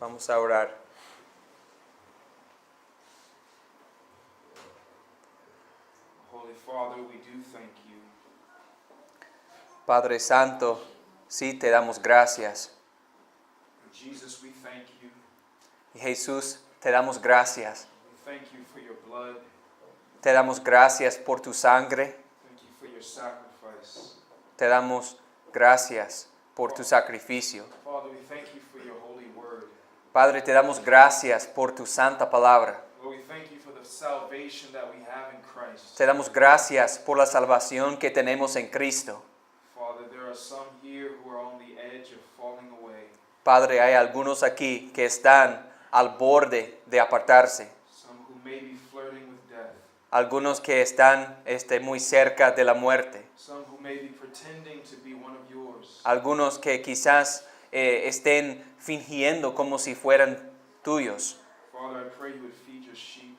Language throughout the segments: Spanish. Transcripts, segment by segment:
Vamos a orar. Holy Father, we do thank you. Padre Santo, sí te damos gracias. Jesus, we thank you. Y Jesús, te damos gracias. We thank you for your blood. Te damos gracias por tu sangre. Thank you for your sacrifice. Te damos gracias por tu sacrificio. Father, we thank you for your holy word. Padre, te damos gracias por tu santa palabra. Lord, we thank you for the salvation that we have in Christ. Te damos gracias por la salvación que tenemos en Cristo. Father, there are some here who are on the edge of falling away. Padre, hay algunos aquí que están al borde de apartarse. Some who may be flirting with death. Algunos que están muy cerca de la muerte. Some who may be pretending to be one of yours. Algunos que quizás estén fingiendo como si fueran tuyos. Father, I pray you would feed your sheep.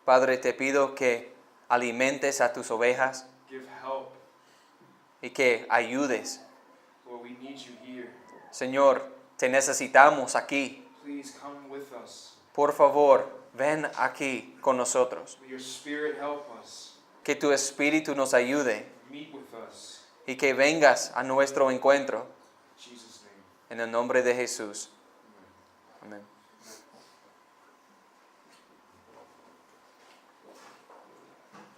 Padre, te pido que alimentes a tus ovejas Give help. y que ayudes. Lord, we need you here. Señor, te necesitamos aquí. Please come with us. Por favor, ven aquí con nosotros. Will your spirit help us? Que tu espíritu nos ayude Meet with us. y que vengas a nuestro encuentro. In Jesus' name. En el nombre de Jesús. Amén.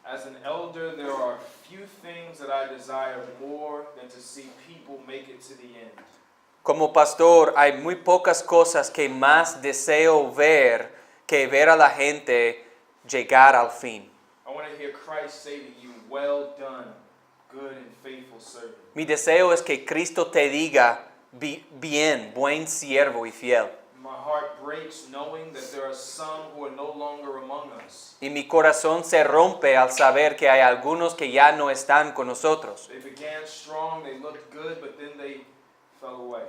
As an elder, there are few things that I desire more than to see people make it to the end. Como pastor, hay muy pocas cosas que más deseo ver que ver a la gente llegar al fin. I want to hear Christ say to you, well done, good and faithful servant. Mi deseo es que Cristo te diga, bien, buen siervo y fiel. My heart breaks knowing that there are some who are no longer among us. Y mi corazón se rompe al saber que hay algunos que ya no están con nosotros. They began strong, they looked good, but then they fell away.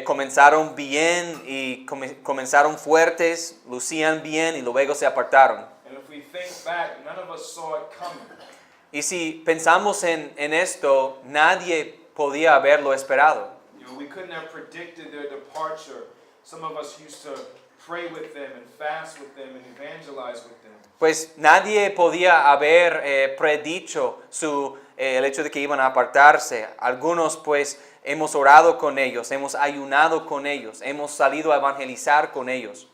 Comenzaron bien y comenzaron fuertes, lucían bien y luego se apartaron. And if we think back, none of us saw it coming. Y si pensamos en esto, nadie podía haberlo esperado. You know, we couldn't have predicted their departure. Some of us used to pray with them and fast with them and evangelize with them. Pues nadie podía haber predicho el hecho de que iban a apartarse. Algunos pues hemos orado con ellos, hemos ayunado con ellos, hemos salido a evangelizar con ellos.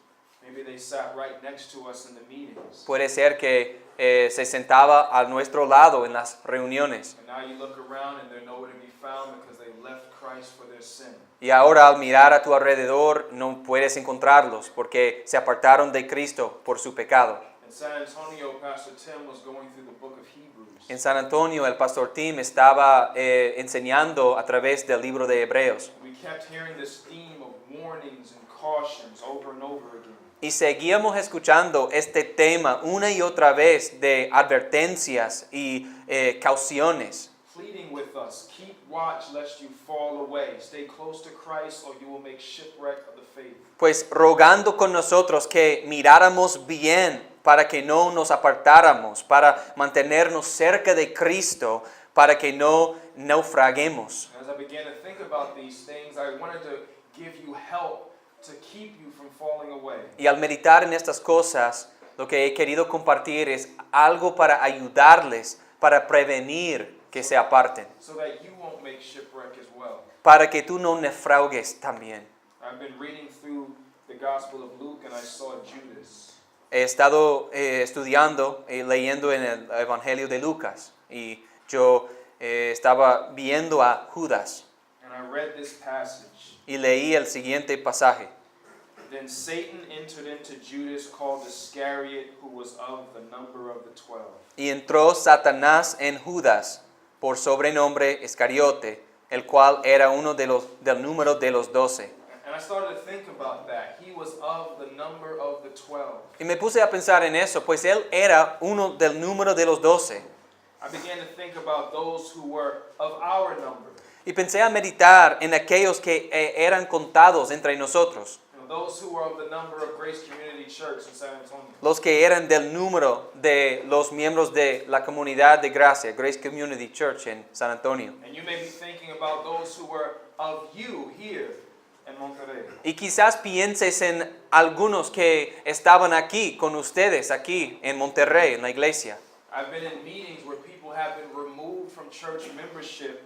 Maybe they sat right next to us in the meetings. Puede ser que se sentaba a nuestro lado en las reuniones. And now you look around and they're nowhere to be found because they left Christ for their sin. Y ahora al mirar a tu alrededor no puedes encontrarlos porque se apartaron de Cristo por su pecado. In San Antonio, Pastor Tim was going through the book of Hebrews. En San Antonio el pastor Tim estaba enseñando a través del libro de Hebreos. We kept hearing this theme of warnings and cautions over and over again. Y seguíamos escuchando este tema una y otra vez de advertencias y cauciones. Pleading with us, keep watch lest you fall away. Stay close to Christ or you will make shipwreck of the faith. Pues rogando con nosotros que miráramos bien para que no nos apartáramos, para mantenernos cerca de Cristo, para que no naufraguemos. As I began to think about these things, I wanted to give you help to keep you from falling away. Y al meditar en estas cosas, lo que he querido compartir es algo para ayudarles, para prevenir que se aparten, So that you won't make shipwreck as well. para que tú no naufragues también. I've been reading through the Gospel of Luke and I saw Judas. He estado estudiando y leyendo en el Evangelio de Lucas y yo estaba viendo a Judas And I read this passage. y leí el siguiente pasaje. Then Satan entered into Judas called Iscariot, who was of the number of the 12. Y entró Satanás en Judas, por sobrenombre Iscariote, el cual era uno del número de los 12. And I started to think about that. He was of the number of the 12. Y me puse a pensar en eso, pues él era uno del número de los 12. I began to think about those who were of our number. Y pensé a meditar en aquellos que eran contados entre nosotros, You know, those who were of the number of Grace Community Church in San Antonio. los que eran del número de los miembros de la comunidad de gracia, Grace Community Church en San Antonio. And you may be thinking about those who were of you here. en Monterrey. Y quizás pienses en algunos que estaban aquí con ustedes, aquí en Monterrey, en la iglesia. I've been in meetings where people have been removed from church membership,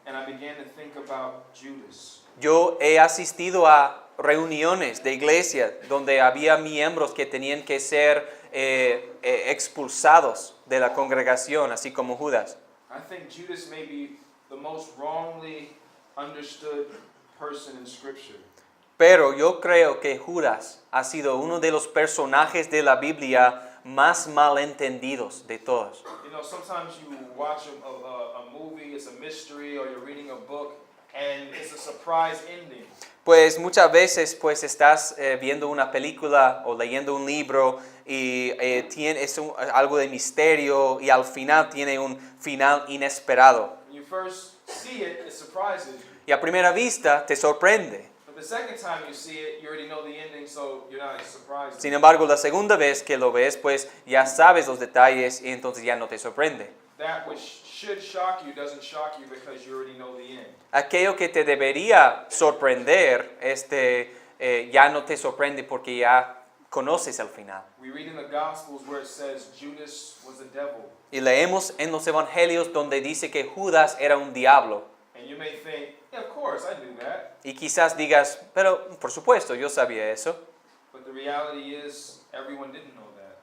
and I began to think about Judas. Yo he asistido a reuniones de iglesia donde había miembros que tenían que ser expulsados de la congregación, así como Judas. I think Judas may be the most wrongly understood person in Scripture. Pero yo creo que Judas ha sido uno de los personajes de la Biblia más malentendidos de todos. You know, sometimes you watch a movie, it's a mystery, or you're reading a book, and it's a surprise ending. Pues muchas veces pues estás viendo una película o leyendo un libro y tiene algo de misterio y al final tiene un final inesperado. When you first see it, it surprises you. Y a primera vista te sorprende. But the second time you see it, you already know the ending, so you're not surprised. Sin embargo, la segunda vez que lo ves, pues ya sabes los detalles y entonces ya no te sorprende. That which should shock you doesn't shock you because you already know the end. Aquello que te debería sorprender, ya no te sorprende porque ya conoces el final. We read in the Gospels where it says Judas was a devil. Y leemos en los evangelios donde dice que Judas era un diablo. And you may think, yeah, of course, I knew that. Y quizás digas, pero por supuesto, yo sabía eso. But the reality is, everyone didn't know that.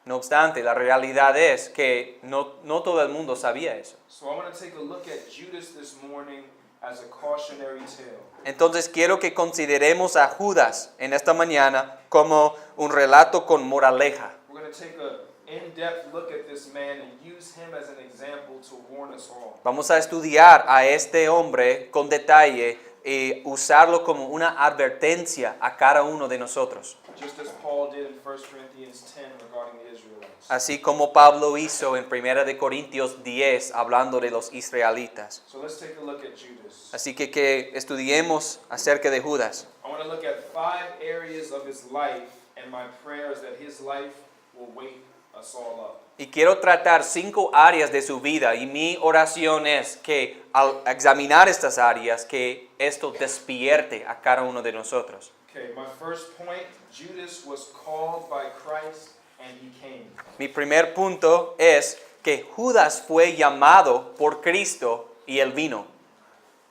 No obstante, la realidad es que no todo el mundo sabía eso. So I want to take a look at Judas this morning as a cautionary tale. Entonces quiero que consideremos a Judas en esta mañana como un relato con moraleja. We're going to take an in-depth look at this man and use him as an example to warn us all. Vamos a estudiar a este hombre con detalle y usarlo como una advertencia a cada uno de nosotros. Just as Paul did in 1 Corinthians 10 regarding the Israelites. Así como Pablo hizo en 1 Corintios 10 hablando de los israelitas. So let's take a look at Judas. Así que estudiemos acerca de Judas. I want to look at 5 areas of his life, and my prayer is that his life will wake us all up. Y quiero tratar 5 áreas de su vida y mi oración es que al examinar estas áreas, que esto despierte a cada uno de nosotros. Okay, my first point, Judas was called by Christ and he came. Mi primer punto es que Judas fue llamado por Cristo y él vino.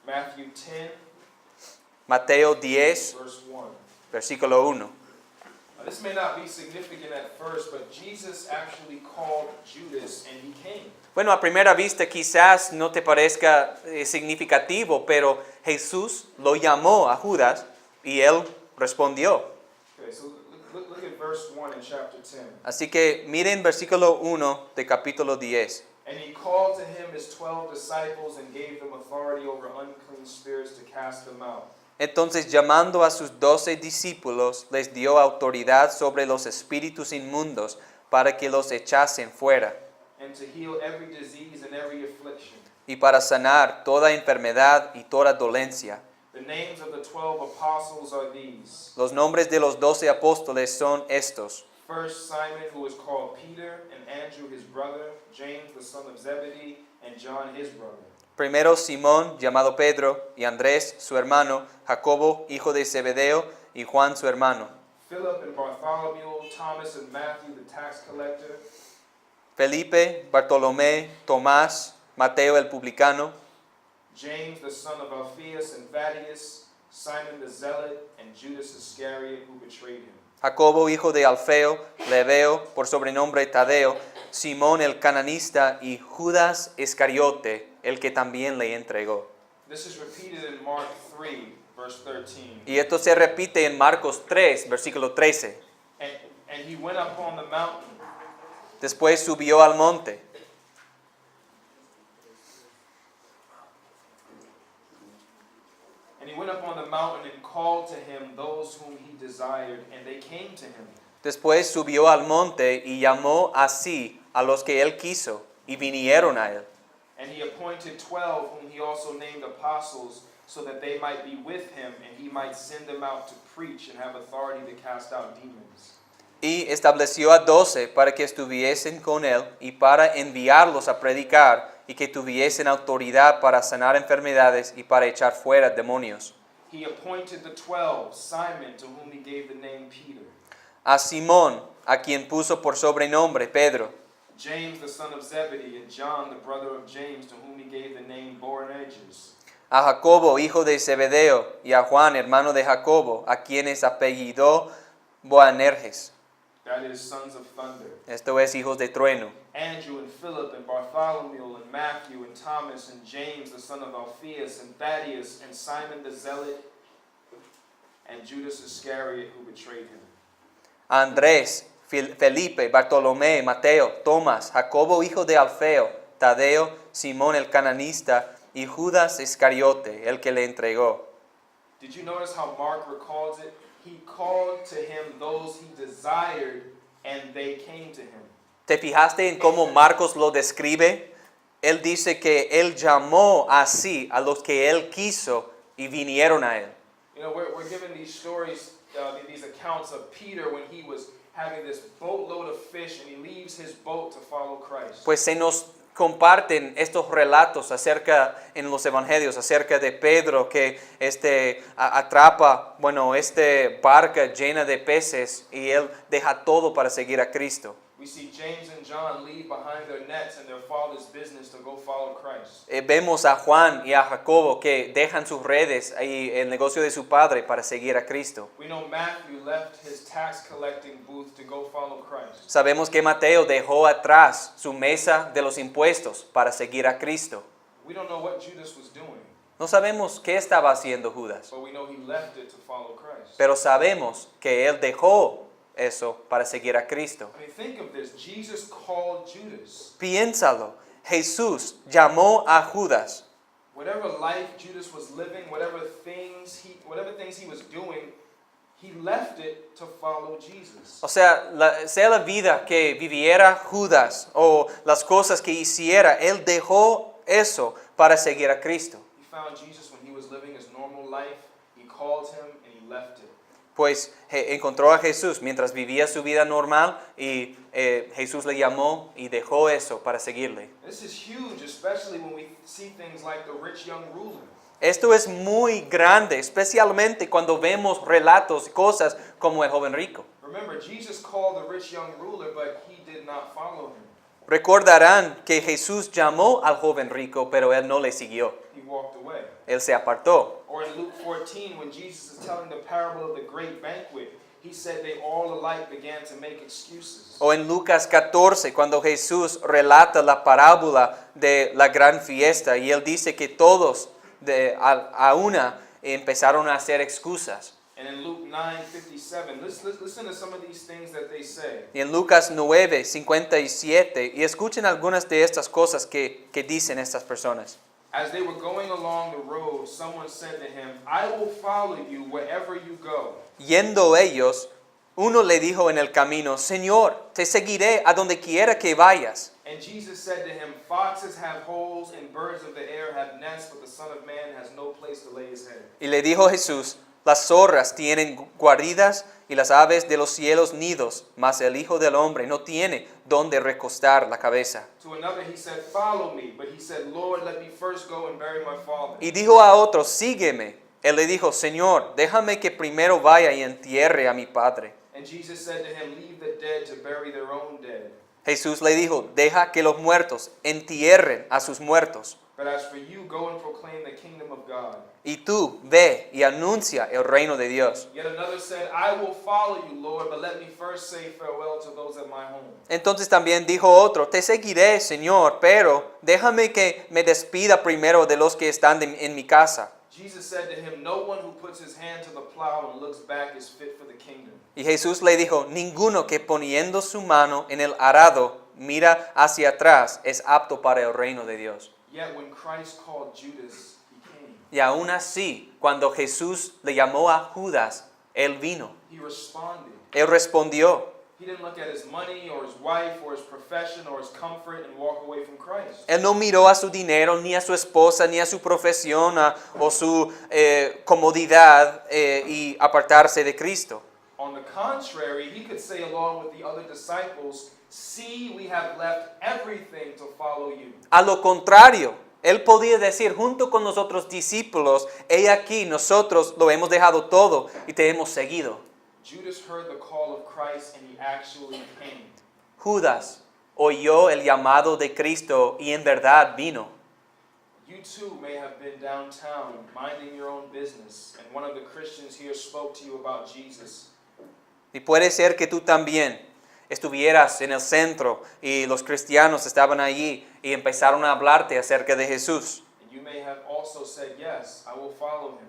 Matthew 10, Mateo 10, verse 1. versículo 1. Now, this may not be significant at first, but Jesus actually called Judas and he came. Bueno, a primera vista quizás no te parezca significativo, pero Jesús lo llamó a Judas y él respondió. Okay, so look at verse 1 in chapter 10. Así que miren versículo 1 de capítulo 10. And he called to him his 12 disciples and gave them authority over unclean spirits to cast them out. Entonces, llamando a sus 12 discípulos, les dio autoridad sobre los espíritus inmundos para que los echasen fuera And to heal every disease and every affliction. y para sanar toda enfermedad y toda dolencia. The names of the 12 apostles are these. Los nombres de los 12 apóstoles son estos. First, Simon, who is called Peter, and Andrew his brother, James the son of Zebedee, and John his brother. Primero Simón, llamado Pedro, y Andrés, su hermano, Jacobo, hijo de Zebedeo, y Juan, su hermano. Philip and Bartholomew, Thomas and Matthew the tax collector, Felipe, Bartolomé, Tomás, Mateo el publicano, James the son of Alphaeus and Thaddeus, Simon the zealot, and Judas Iscariot who betrayed him. Jacobo, hijo de Alfeo, Lebeo, por sobrenombre Tadeo, Simón el cananista y Judas Iscariote, el que también le entregó. This is repeated in Mark 3, verse 13. Y esto se repite en Marcos 3, versículo 13. And he went up on the mountain. Después subió al monte. And he went up on the mountain and called to him those whom he desired, and they came to him. Después subió al monte y llamó así a los que él quiso, y vinieron a él. And he appointed 12, whom he also named apostles, so that they might be with him, and he might send them out to preach and have authority to cast out demons. Y estableció a 12 para que estuviesen con él y para enviarlos a predicar y que tuviesen autoridad para sanar enfermedades y para echar fuera demonios. he appointed the 12, Simon, to whom he gave the name Peter, a Simón, a quien puso por sobrenombre Pedro, James the son of Zebedee, and John the brother of James, to whom he gave the name Boanerges, a Jacobo, hijo de Zebedeo, y a Juan, hermano de Jacobo, a quienes apellidó Boanerges. that is, sons of thunder, Esto es, hijos de trueno. Andrew and Philip and Bartholomew and Matthew and Thomas and James the son of Alphaeus and Thaddeus and Simon the Zealot and Judas Iscariot who betrayed him. A Andrés, Felipe, Bartolomé, Mateo, Tomás, Jacobo, hijo de Alfeo, Tadeo, Simón el cananista, y Judas Iscariote, el que le entregó. Did you notice how Mark records it? He called to him those he desired, and they came to him. ¿Te fijaste en cómo Marcos lo describe? Él dice que él llamó así a los que él quiso y vinieron a él. You know, we're given these stories, these accounts of Peter when he was having this boatload of fish and he leaves his boat to follow Christ. Pues se nos comparten estos relatos acerca en los evangelios acerca de Pedro que atrapa, barca llena de peces y él deja todo para seguir a Cristo. We see James and John leave behind their nets and their father's business to go follow Christ. Vemos a Juan y a Jacobo que dejan sus redes y el negocio de su padre para seguir a Cristo. We know Matthew left his tax collecting booth to go follow Christ. Sabemos que Mateo dejó atrás su mesa de los impuestos para seguir a Cristo. We don't know what Judas was doing, No sabemos qué estaba haciendo Judas, but we know he left it to follow Christ. pero sabemos que él dejó eso para seguir a Cristo. I mean, think of this. Jesus called Judas. Piénsalo, Jesús llamó a Judas. Whatever life Judas was living, whatever things he was doing, he left it to follow Jesus. O sea, sea la vida que viviera Judas o las cosas que hiciera, él dejó eso para seguir a Cristo. He found Jesus when he was living his normal life. He called him and he left it. Pues encontró a Jesús mientras vivía su vida normal y Jesús le llamó y dejó eso para seguirle. This is huge, especially when we see things like the rich young ruler. Esto es muy grande, especialmente cuando vemos relatos y cosas como el joven rico. Remember, Jesus called the rich young ruler, but he did not follow him. Recordarán que Jesús llamó al joven rico, pero él no le siguió. He walked away. Él se apartó. Or in Luke 14, when Jesus is telling the parable of the great banquet, he said they all alike began to make excuses. O en Lucas 14, cuando Jesús relata la parábola de la gran fiesta y él dice que todos a una empezaron a hacer excusas. And in Luke 9:57, listen to some of these things that they say. Y en Lucas 9, 57, y escuchen algunas de estas cosas que dicen estas personas. As they were going along the road, someone said to him, I will follow you wherever you go. Yendo ellos, uno le dijo en el camino, Señor, te seguiré a donde quiera que vayas. And Jesus said to him, foxes have holes and birds of the air have nests, but the Son of Man has no place to lay his head. Y le dijo Jesús, las zorras tienen guaridas y las aves de los cielos nidos, mas el Hijo del Hombre no tiene donde recostar la cabeza. To another he said, follow me. But he said, Lord, let me first go and bury my father. Y dijo a otro, sígueme. Él le dijo, Señor, déjame que primero vaya y entierre a mi padre. And Jesus said to him, leave the dead to bury their own dead. Jesús le dijo, deja que los muertos entierren a sus muertos. But as for you, go and proclaim the kingdom of God. Y tú ve y anuncia el reino de Dios. Yet another said, I will follow you, Lord, but let me first say farewell to those at my home. Entonces también dijo otro, te seguiré, Señor, pero déjame que me despida primero de los que están en mi casa. Jesus said to him, no one who puts his hand to the plow and looks back is fit for the kingdom. Y Jesús le dijo, ninguno que poniendo su mano en el arado mira hacia atrás es apto para el reino de Dios. Yet when Christ called Judas, he came. Y aún así, cuando Jesús le llamó a Judas, él vino. He responded. Él respondió. He didn't look at his money or his wife or his profession or his comfort and walk away from Christ. Él no miró a su dinero, ni a su esposa, ni a su profesión o su comodidad y apartarse de Cristo. On the contrary, he could say along with the other disciples, see, we have left everything to follow you. A lo contrario, Él podía decir junto con los otros discípulos, he aquí, nosotros lo hemos dejado todo y te hemos seguido. Judas heard the call of Christ and he actually came. Judas oyó el llamado de Cristo y en verdad vino. You too may have been downtown minding your own business, and one of the Christians here spoke to you about Jesus. Y puede ser que tú también estuvieras en el centro y los cristianos estaban allí y empezaron a hablarte acerca de Jesús. And you may have also said, yes, I will follow him.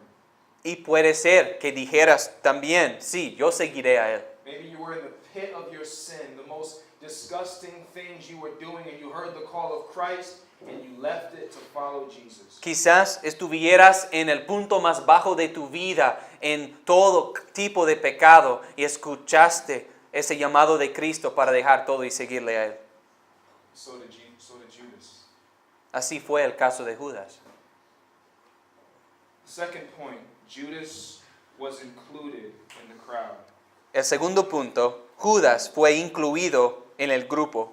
Y puede ser que dijeras también, sí, yo seguiré a Él. Maybe you were in the pit of your sin, the most disgusting things you were doing, and you heard the call of Christ, and you left it to follow Jesus. Quizás estuvieras en el punto más bajo de tu vida, en todo tipo de pecado, y escuchaste ese llamado de Cristo para dejar todo y seguirle a Él. So did Judas. Así fue el caso de Judas. Second point, Judas was included in the crowd. El segundo punto, Judas fue incluido en el grupo.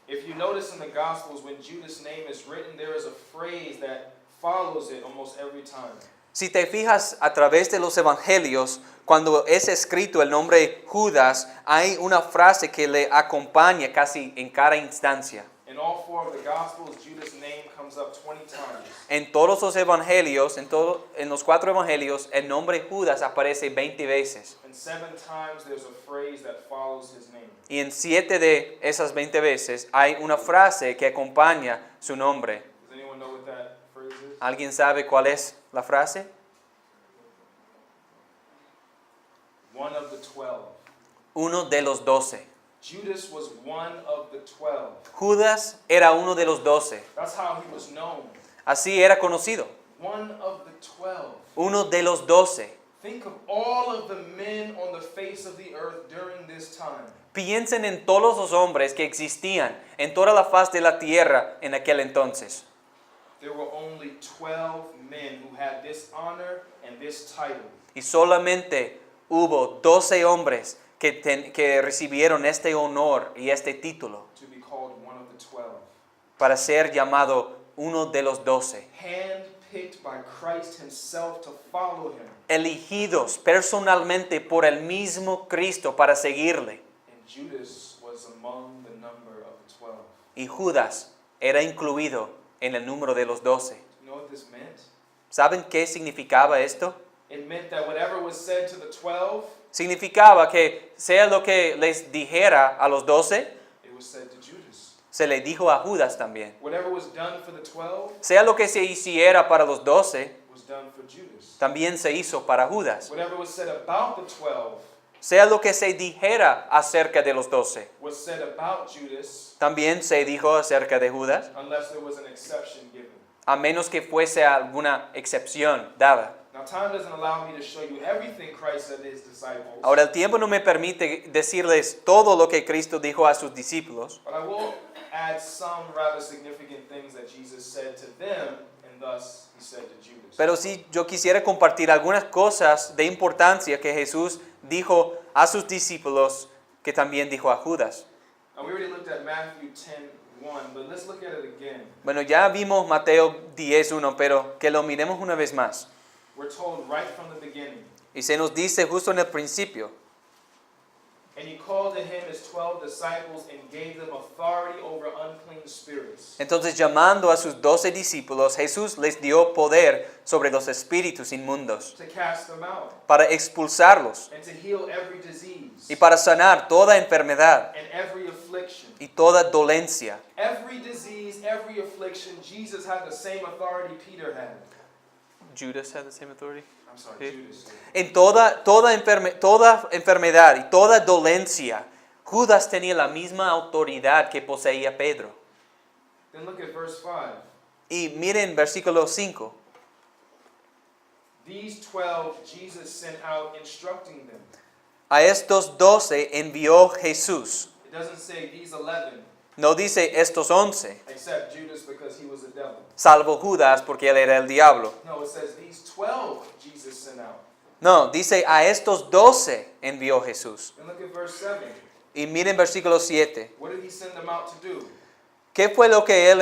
If you notice in the Gospels, when Judas' name is written, there is a phrase that follows it almost every time. Si te fijas a través de los evangelios, cuando es escrito el nombre Judas, hay una frase que le acompaña casi en cada instancia. In all four of the Gospels, Judas' name comes up 20 times. En todos los evangelios, en los 4 evangelios, el nombre Judas aparece 20 veces. And 7 times there's a phrase that follows his name. Y en 7 de esas 20 veces hay una frase que acompaña su nombre. Does anyone know what that phrase is? ¿Alguien sabe cuál es la frase? One of the 12. Uno de los 12. Judas was one of the 12. Judas era uno de los 12. That's how he was known. Así era conocido. One of the 12. Uno de los 12. Think of all of the men on the face of the earth during this time. Piensen en todos los hombres que existían en toda la faz de la tierra en aquel entonces. There were only 12 men who had this honor and this title. Y solamente hubo 12 hombres que recibieron este honor y este título To be called one of the 12. para ser llamado uno de los 12. Handpicked by Christ himself to follow him. Elegidos personalmente por el mismo Cristo para seguirle. And Judas was among the number of the 12. Y Judas era incluido en el número de los 12. Do you know what this meant? ¿Saben qué significaba esto? It meant that whatever was said to the 12, Significaba que sea lo que les dijera a los 12, it was said to Judas. se le dijo a Judas también. Whatever was done for the 12 Sea lo que se hiciera para los 12, was done for Judas. también se hizo para Judas. Whatever was said about the 12 Sea lo que se dijera acerca de los 12, was said about Judas, también se dijo acerca de Judas, unless there was an exception given. a menos que fuese alguna excepción dada. Now, time doesn't allow me to show you everything Christ said to his disciples, Ahora, el tiempo no me permite decirles todo lo que Cristo dijo a sus discípulos, but I will add some rather significant things that Jesus said to them, and thus he said to Judas. pero sí yo quisiera compartir algunas cosas de importancia que Jesús dijo a sus discípulos, que también dijo a Judas. Now, we already looked at Matthew 10:1, but let's look at it again. Bueno, ya vimos Mateo 10:1, pero que lo miremos una vez más. We're told right from the beginning, Y se nos dice justo en el principio, and he called to him his 12 disciples and gave them authority over unclean spirits, entonces llamando a sus 12 discípulos, Jesús les dio poder sobre los espíritus inmundos, to cast them out, para expulsarlos and to heal every disease, y para sanar toda enfermedad and every affliction. y toda dolencia. Every disease, every affliction, Jesus had the same authority Peter had. Judas had the same authority. I'm sorry, Sí. Judas did. En toda enfermedad y toda dolencia, Judas tenía la misma autoridad que poseía Pedro. Then look at verse 5. Y miren versículo 5. These 12 Jesus sent out instructing them. A estos 12 envió Jesús. It doesn't say these 11, No dice estos 11, except Judas because he was a devil. salvo Judas porque él era el diablo. No, it says these 12 Jesus sent out. No, dice a estos 12 envió Jesús. And look at verse 7. Y miren versículo 7. What did he send them out to do? ¿Qué fue lo que Él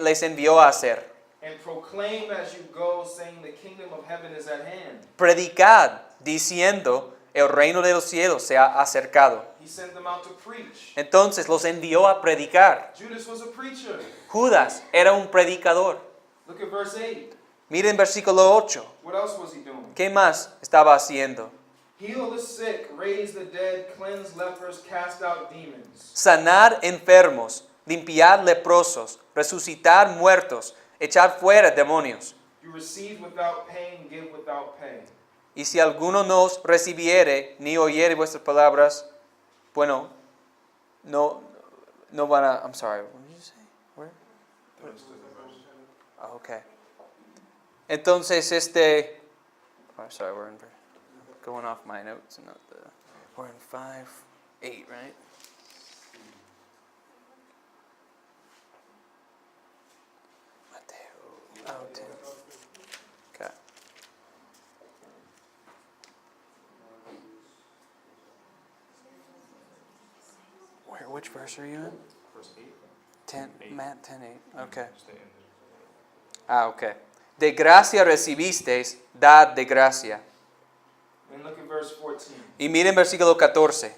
les envió a hacer? And proclaim as you go, saying the kingdom of heaven is at hand. Predicad, diciendo, el reino de los cielos se ha acercado. He sent them out to preach. Entonces los envió a predicar. Judas was a preacher. Judas era un predicador. Look at verse 8. Miren versículo 8. What else was he doing? ¿Qué más estaba haciendo? Heal the sick, raise the dead, cleanse lepers, cast out demons. Sanar enfermos, limpiar leprosos, resucitar muertos, echar fuera demonios. You receive without paying, give without pay. Y si alguno no os recibiere ni oyere vuestras palabras, bueno, no van a, I'm sorry, what did you say? Where? Oh, okay. Entonces, I'm sorry, going off my notes, we're in 5:8, right? Mateo, 10. Okay. Which verse are you in? Verse 8. 10, Matt 10:8. Okay. Okay. De gracia recibisteis, dad de gracia. And look at verse 14. Y miren versículo 14.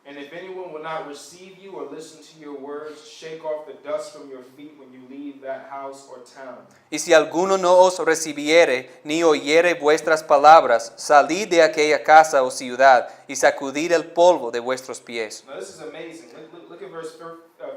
And if anyone will not receive you or listen to your words, shake off the dust from your feet when you leave that house or town. Y si alguno no os recibiere ni oyere vuestras palabras, salid de aquella casa o ciudad y sacudid el polvo de vuestros pies. Now this is amazing. Look at verse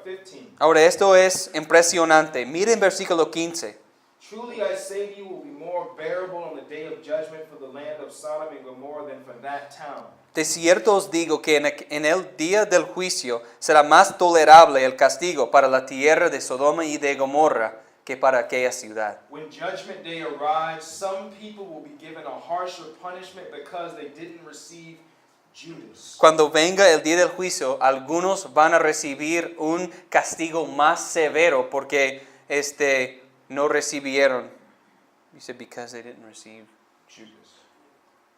15. Ahora esto es impresionante. Miren versículo 15. Truly I say to you, will be more bearable on the day of judgment for the land of Sodom and Gomorrah than for that town. De cierto os digo que en el día del juicio será más tolerable el castigo para la tierra de Sodoma y de Gomorra que para aquella ciudad. When judgment day arrives, some people will be given a harsher punishment because they didn't receive Judas. Cuando venga el día del juicio, algunos van a recibir un castigo más severo porque no recibieron. You said because they didn't receive Judas.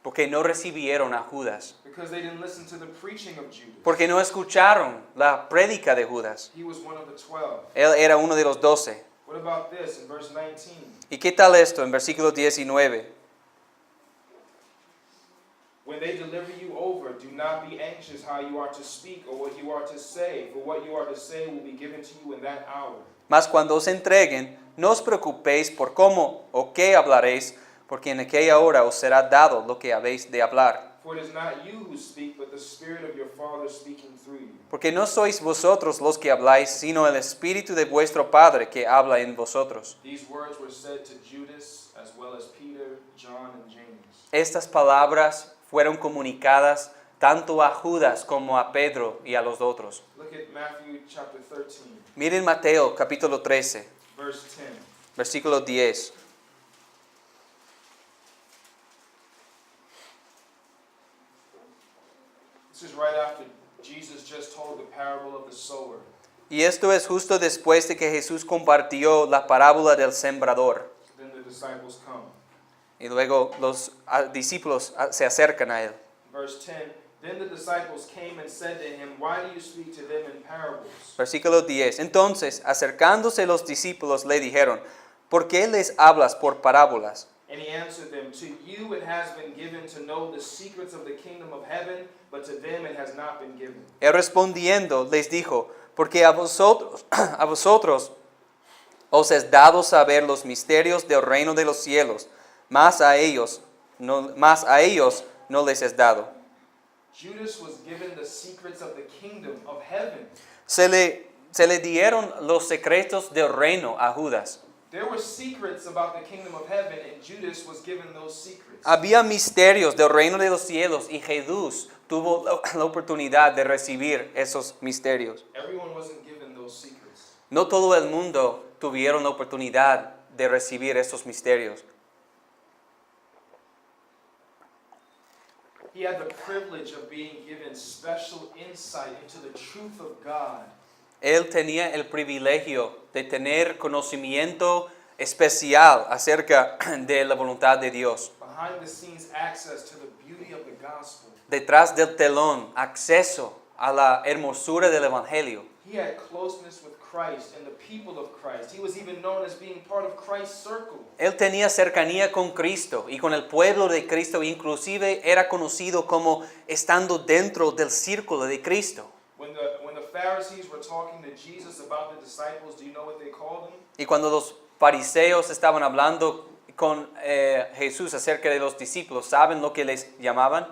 Porque no recibieron a Judas. Because they didn't listen to the preaching of Judas. Porque no escucharon la prédica de Judas. He was one of the 12. Él era uno de los 12. What about this in verse 19? ¿Y qué tal esto en versículo 19? When they deliver you over, do not be anxious how you are to speak or what you are to say, for what you are to say will be given to you in that hour. Mas cuando os entreguen, no os preocupéis por cómo o qué hablaréis, porque en aquella hora os será dado lo que habéis de hablar. For it is not you who speak, but the Spirit of your Father speaking through you. Porque no sois vosotros los que habláis, sino el Espíritu de vuestro Padre que habla en vosotros. These words were said to Judas as well as Peter, John, and James. Estas palabras fueron comunicadas tanto a Judas como a Pedro y a los otros. Look at Matthew chapter 13, Miren Mateo capítulo 13, verse 10. versículo 10. This is right after Jesus just told the parable of the sower. Y esto es justo después de que Jesús compartió la parábola del sembrador. Then the disciples come. Y luego los discípulos se acercan a él. Verse 10, then the disciples came and said to him, why do you speak to them in parables? Versículo 10. Entonces, acercándose los discípulos, le dijeron, ¿por qué les hablas por parábolas? And he answered them, to you it has been given to know the secrets of the kingdom of heaven, but to them it has not been given. Él respondiendo les dijo, porque a vosotros os es dado saber los misterios del reino de los cielos, mas a ellos no les es dado. Judas was given the secrets of the kingdom of heaven. Se le dieron los secretos del reino a Judas. There were secrets about the kingdom of heaven, and Judas was given those secrets. Había misterios del reino de los cielos y Jesús tuvo la oportunidad de recibir esos misterios. Everyone wasn't given those secrets. No todo el mundo tuvieron la oportunidad de recibir esos misterios. He had the privilege of being given special insight into the truth of God. Él tenía el privilegio de tener conocimiento especial acerca de la voluntad de Dios. Behind the scenes access to the beauty of the gospel. Detrás del telón, acceso a la hermosura del Evangelio. He had closeness with Christ and the people of Christ. He was even known as being part of Christ's circle. Él tenía cercanía con Cristo y con el pueblo de Cristo, inclusive era conocido como estando dentro del círculo de Cristo. When the Pharisees were talking to Jesus about the disciples, do you know what they called them? Y cuando los fariseos estaban hablando con Jesús acerca de los discípulos, ¿saben lo que les llamaban?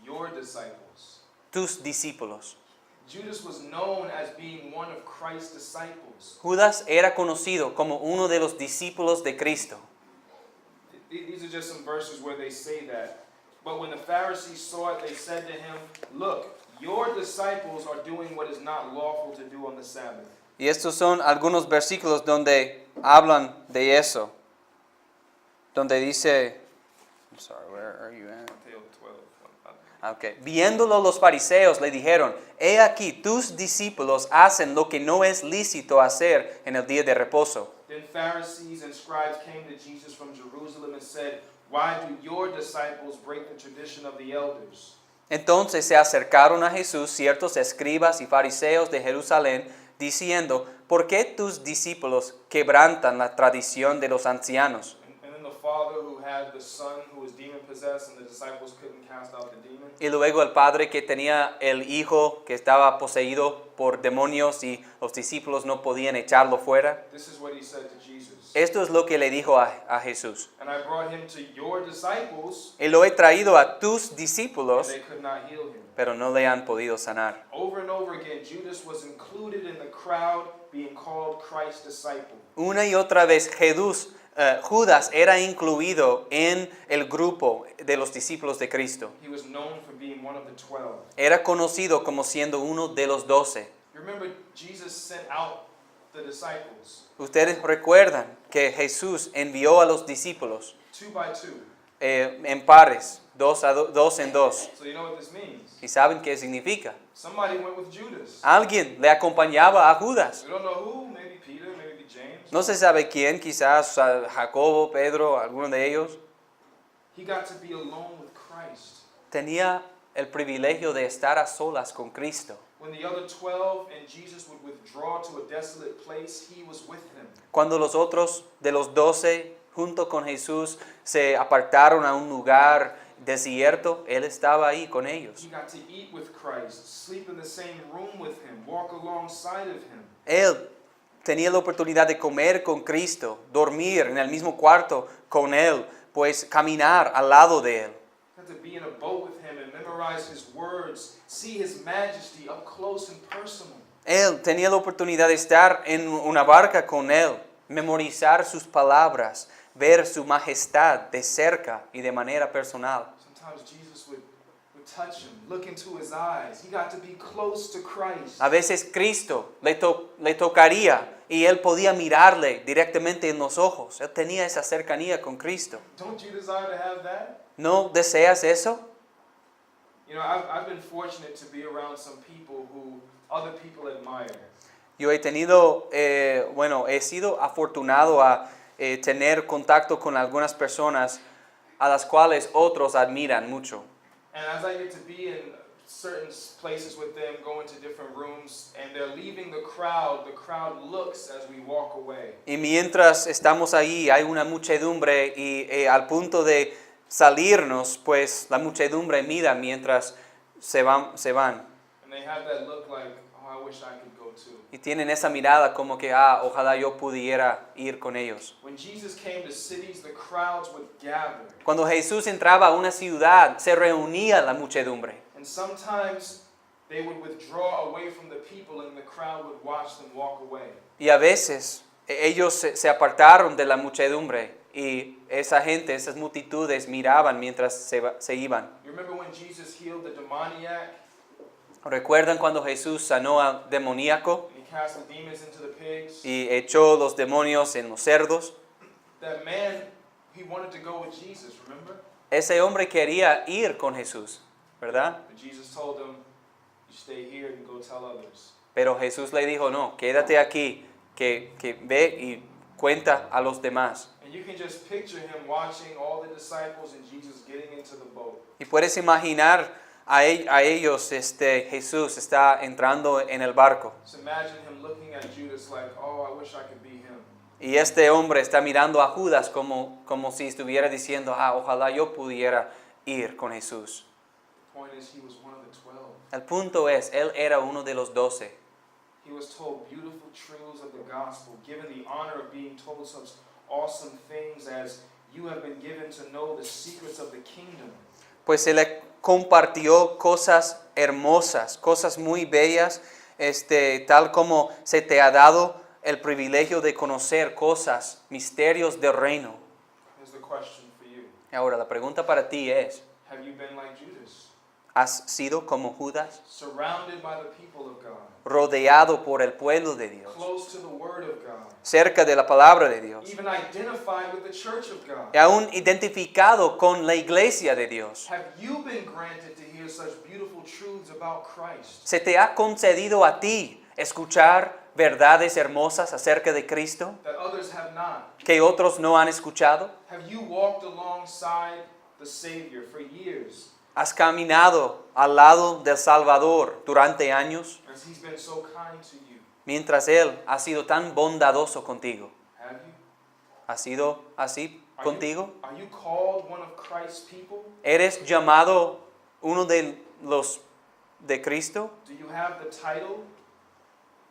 Your disciples. Tus discípulos. Judas was known as being one of Christ's disciples. Judas era conocido como uno de los discípulos de Cristo. These are just some verses where they say that. But when the Pharisees saw it, they said to him, "Look, your disciples are doing what is not lawful to do on the Sabbath." Y estos son algunos versículos donde hablan de eso. Donde dice, I'm sorry, where are you at? Matthew 12. Okay. Viéndolo los fariseos le dijeron, he aquí tus discípulos hacen lo que no es lícito hacer en el día de reposo. Then Pharisees and scribes came to Jesus from Jerusalem and said, "Why do your disciples break the tradition of the elders?" Entonces se acercaron a Jesús ciertos escribas y fariseos de Jerusalén, diciendo, ¿por qué tus discípulos quebrantan la tradición de los ancianos? And then the father who had the son who was demon possessed and the disciples couldn't cast out the demon. Y luego el padre que tenía el hijo que estaba poseído por demonios y los discípulos no podían echarlo fuera. This is what he said to Jesus. Esto es lo que le dijo a Jesús. And I brought him to your disciples, Y lo he traído a tus and discípulos, they could not heal him. pero no le han podido sanar. Over and over again, Judas was included in the crowd being called Christ's disciple. Una y otra vez Judas era incluido en el grupo de los discípulos de Cristo. He was known for being one of the 12. Era conocido como siendo uno de los 12. You remember Jesus sent out the disciples, Ustedes recuerdan que Jesús envió a los discípulos 2 by 2. en pares, dos en dos. So you know what this means? ¿Y saben qué significa? Somebody went with Judas. Alguien le acompañaba a Judas. We don't know who, maybe Peter, maybe James. No se sabe quién, quizás Jacobo, Pedro, alguno de ellos. He got to be alone with Christ. Tenía el privilegio de estar a solas con Cristo. When the other 12 and Jesus would withdraw to a desolate place, he was with them. Cuando los otros de los 12, junto con Jesús, se apartaron a un lugar desierto, Él estaba ahí con ellos. He got to eat with Christ, sleep in the same room with him, walk alongside of him. Él tenía la oportunidad de comer con Cristo, dormir en el mismo cuarto con Él, pues caminar al lado de Él. Got to be in a boat with him and memorize his words, see his majesty up close and personal. Él tenía la oportunidad de estar en una barca con Él, memorizar sus palabras, ver su majestad de cerca y de manera personal. Sometimes Jesus would touch him, look into his eyes. He got to be close to Christ. A veces Cristo le tocaría y Él podía mirarle directamente en los ojos. Él tenía esa cercanía con Cristo. Don't you desire to have that? ¿No deseas eso? You know, I've been fortunate to be around some people who other people admire. Yo he tenido, he sido afortunado a tener contacto con algunas personas a las cuales otros admiran mucho. And as I get to be in certain places with them, going to different rooms, and they're leaving the crowd looks as we walk away. Y mientras estamos ahí hay una muchedumbre y al punto de salirnos, pues la muchedumbre mira mientras se van. And they have that look like, oh, I wish I could go too. Y tienen esa mirada como que, ojalá yo pudiera ir con ellos. When Jesus came to cities, the crowds would gather. Cuando Jesús entraba a una ciudad, se reunía la muchedumbre. And sometimes they would withdraw away from the people and the crowd would watch them walk away. Y a veces ellos se apartaron de la muchedumbre y esa gente, esas multitudes miraban mientras se iban. You remember when Jesus healed the demoniac ¿Recuerdan cuando Jesús sanó al demoníaco and he cast the demons into the pigs? y echó los demonios en los cerdos? That man, he wanted to go with Jesus, remember? Ese hombre quería ir con Jesús, ¿verdad? But Jesus told him, you stay here and go tell others. Pero Jesús le dijo, no, quédate aquí, que ve y cuenta a los demás. And you can just picture him watching all the disciples and Jesus getting into the boat. Y puedes imaginar a ellos Jesús está entrando en el barco. So imagine him looking at Judas like, oh, I wish I could be him. Y este hombre está mirando a Judas como si estuviera diciendo, ojalá yo pudiera ir con Jesús. The point is, he was one of the 12. El punto es, él era uno de los 12. He was told beautiful truths of the gospel, given the honor of being told such awesome things as you have been given to know the secrets of the kingdom. Pues se le compartió cosas hermosas, cosas muy bellas, tal como se te ha dado el privilegio de conocer cosas, misterios del reino. Here's the question for you. Ahora, la pregunta para ti es, Have you been like Judas? ¿has sido como Judas, Surrounded by the people of God, rodeado por el pueblo de Dios, close to the word of God, cerca de la palabra de Dios, even identified with the church of God? y aún identificado con la iglesia de Dios? Have you been granted to hear such beautiful truths about Christ? ¿Se te ha concedido a ti escuchar verdades hermosas acerca de Cristo That others have not? que otros no han escuchado? Have you walked alongside the Savior for years ¿Has caminado al lado del Salvador durante años as He's been so kind to you? mientras Él ha sido tan bondadoso contigo? Have you? ¿Ha sido así contigo? Are you called one of Christ's people? ¿Eres llamado uno de los de Cristo? Do you have the title?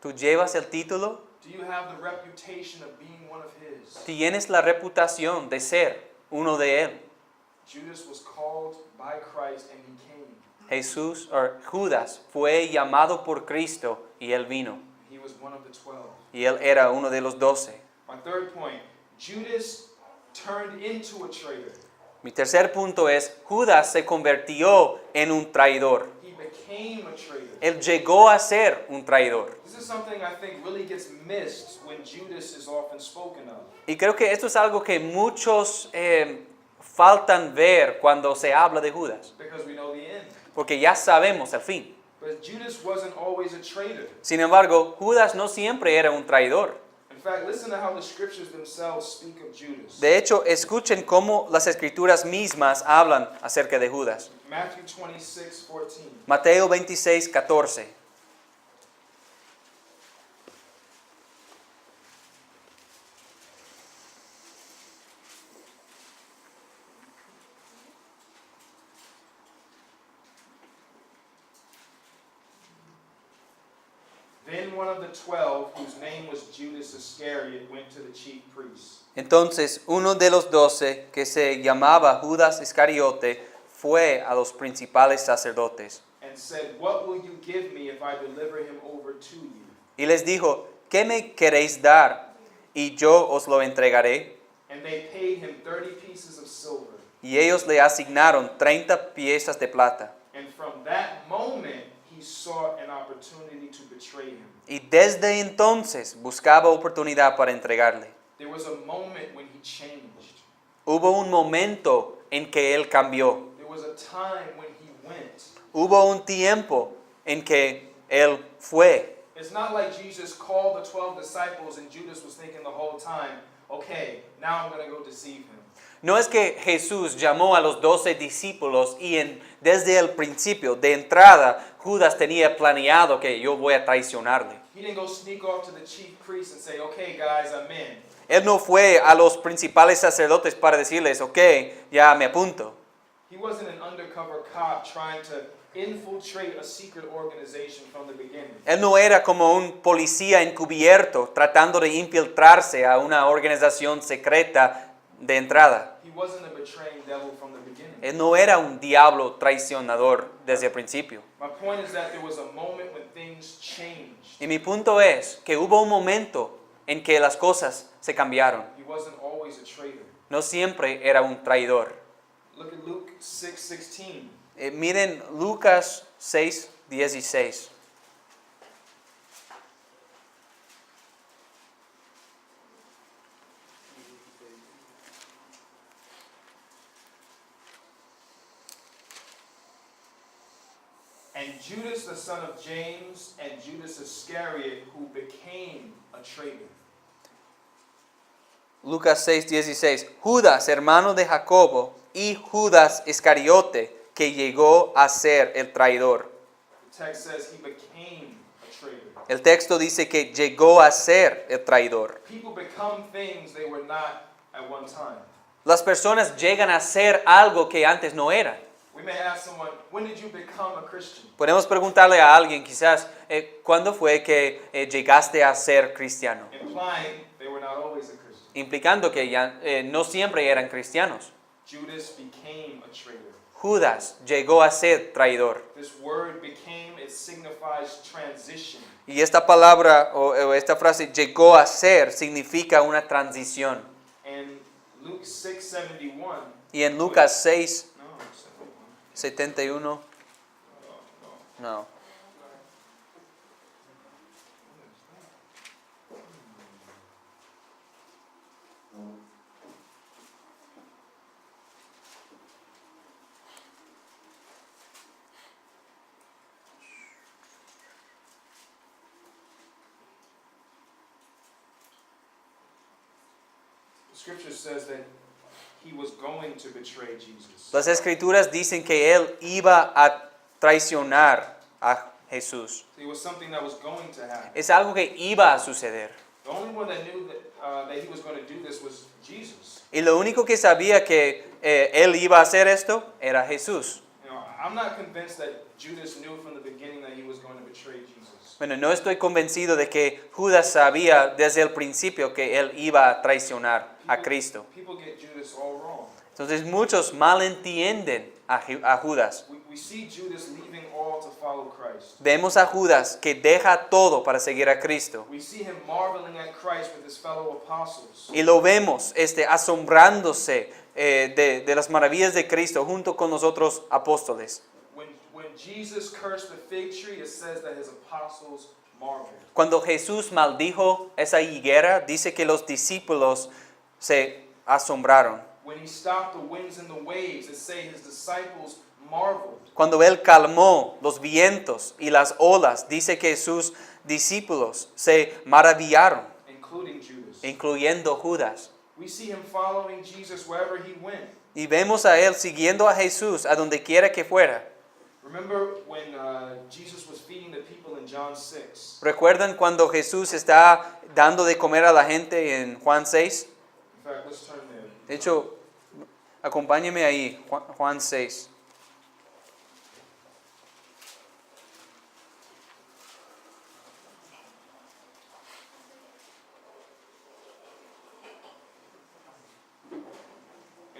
¿Tú llevas el título? Do you have the reputation of being one of His? ¿Tienes la reputación de ser uno de Él? Judas was called by Christ and he came. Judas fue llamado por Cristo y Él vino. He was one of the 12. Y Él era uno de los 12. My third point, Judas turned into a traitor. Mi tercer punto es, Judas se convirtió en un traidor. He became a traitor. Él llegó a ser un traidor. This is something I think really gets missed when Judas is often spoken of. Y creo que esto es algo que muchos faltan ver cuando se habla de Judas. Because we know the end. Porque ya sabemos el fin. But Judas wasn't always a traitor. Sin embargo, Judas no siempre era un traidor. In fact, listen to how the scriptures themselves speak of Judas. De hecho, escuchen cómo las escrituras mismas hablan acerca de Judas. Matthew 26:14. Mateo 26, 14. Then one of the 12, whose name was Judas Iscariot, went to the chief priests. Entonces, uno de los 12, que se llamaba Judas Iscariote, fue a los principales sacerdotes And said, what will you give me if I deliver him over to you? y les dijo, ¿qué me queréis dar? Y yo os lo entregaré. And they paid him 30 pieces of silver. Y ellos le asignaron 30 piezas de plata. And from that moment, he sought an opportunity to betray him. Y desde entonces buscaba oportunidad para entregarle. There was a moment when he changed. Hubo un momento en que él cambió. There was a time when he went. Hubo un tiempo en que él fue. It's not like Jesus called the 12 disciples and Judas was thinking the whole time, okay, now I'm going to go deceive him. No es que Jesús llamó a los 12 discípulos y desde el principio, de entrada, Judas tenía planeado que yo voy a traicionarle. He didn't go sneak off to the chief priests and say, okay, guys, I'm in. Él no fue a los principales sacerdotes para decirles, ok, ya me apunto. He wasn't an undercover cop trying to infiltrate a secret organization from the beginning. Él no era como un policía encubierto tratando de infiltrarse a una organización secreta de entrada. He wasn't a betraying devil from the beginning. Él no era un diablo traicionador desde el principio. My point is that there was a moment when things changed. Y mi punto es que hubo un momento en que las cosas se cambiaron. He wasn't always a traitor. No siempre era un traidor. Look at Luke 6:16. Miren Lucas 6:16. And Judas the son of James and Judas Iscariot who became a traitor. Lucas 6:16. Judas, hermano de Jacobo, y Judas Iscariote, que llegó a ser el traidor. The text says he became a traitor. El texto dice que llegó a ser el traidor. People become things they were not at one time. Las personas llegan a ser algo que antes no eran. We may ask someone, when did you become a Christian? Podemos preguntarle a alguien quizás, ¿cuándo fue que llegaste a ser cristiano? Implying they were not always a Christian. Implicando que ya no siempre eran cristianos. Judas became a traitor. Judas llegó a ser traidor. This word became, it signifies transition. Y esta palabra o esta frase llegó a ser significa una transición. And Luke 6:71. Y en Lucas 6, No, 71, no. no. The scripture says that he was going to betray Jesus. Las escrituras dicen que él iba a traicionar a Jesús. It was something that was going to happen. Es algo que iba a suceder. The only one that knew that he was going to do this was Jesus. Y lo único que sabía que él iba a hacer esto era Jesús. You know, I'm not convinced that Judas knew from the beginning that he was going to betray Jesus. Bueno, no estoy convencido de que Judas sabía desde el principio que él iba a traicionar a Cristo. People get Judas all wrong. Entonces muchos malentienden a Judas. We see Judas leaving all to follow Christ. Vemos a Judas que deja todo para seguir a Cristo. We see him marveling at Christ with his fellow apostles. Y lo vemos asombrándose de las maravillas de Cristo junto con los otros apóstoles. When Jesus cursed the fig tree, it says that his apostles marveled. Cuando Jesús maldijo esa higuera, dice que los discípulos se asombraron. When he stopped the winds and the waves, it says his disciples marveled. Cuando él calmó los vientos y las olas, dice que sus discípulos se maravillaron, Including Judas. incluyendo Judas. We see him following Jesus wherever he went. Y vemos a él siguiendo a Jesús a donde quiera que fuera. Remember when Jesus was feeding the people in John 6? ¿Recuerdan cuando Jesús está dando de comer a la gente en Juan 6? In fact, let's turn there. De hecho, acompáñeme ahí, Juan 6.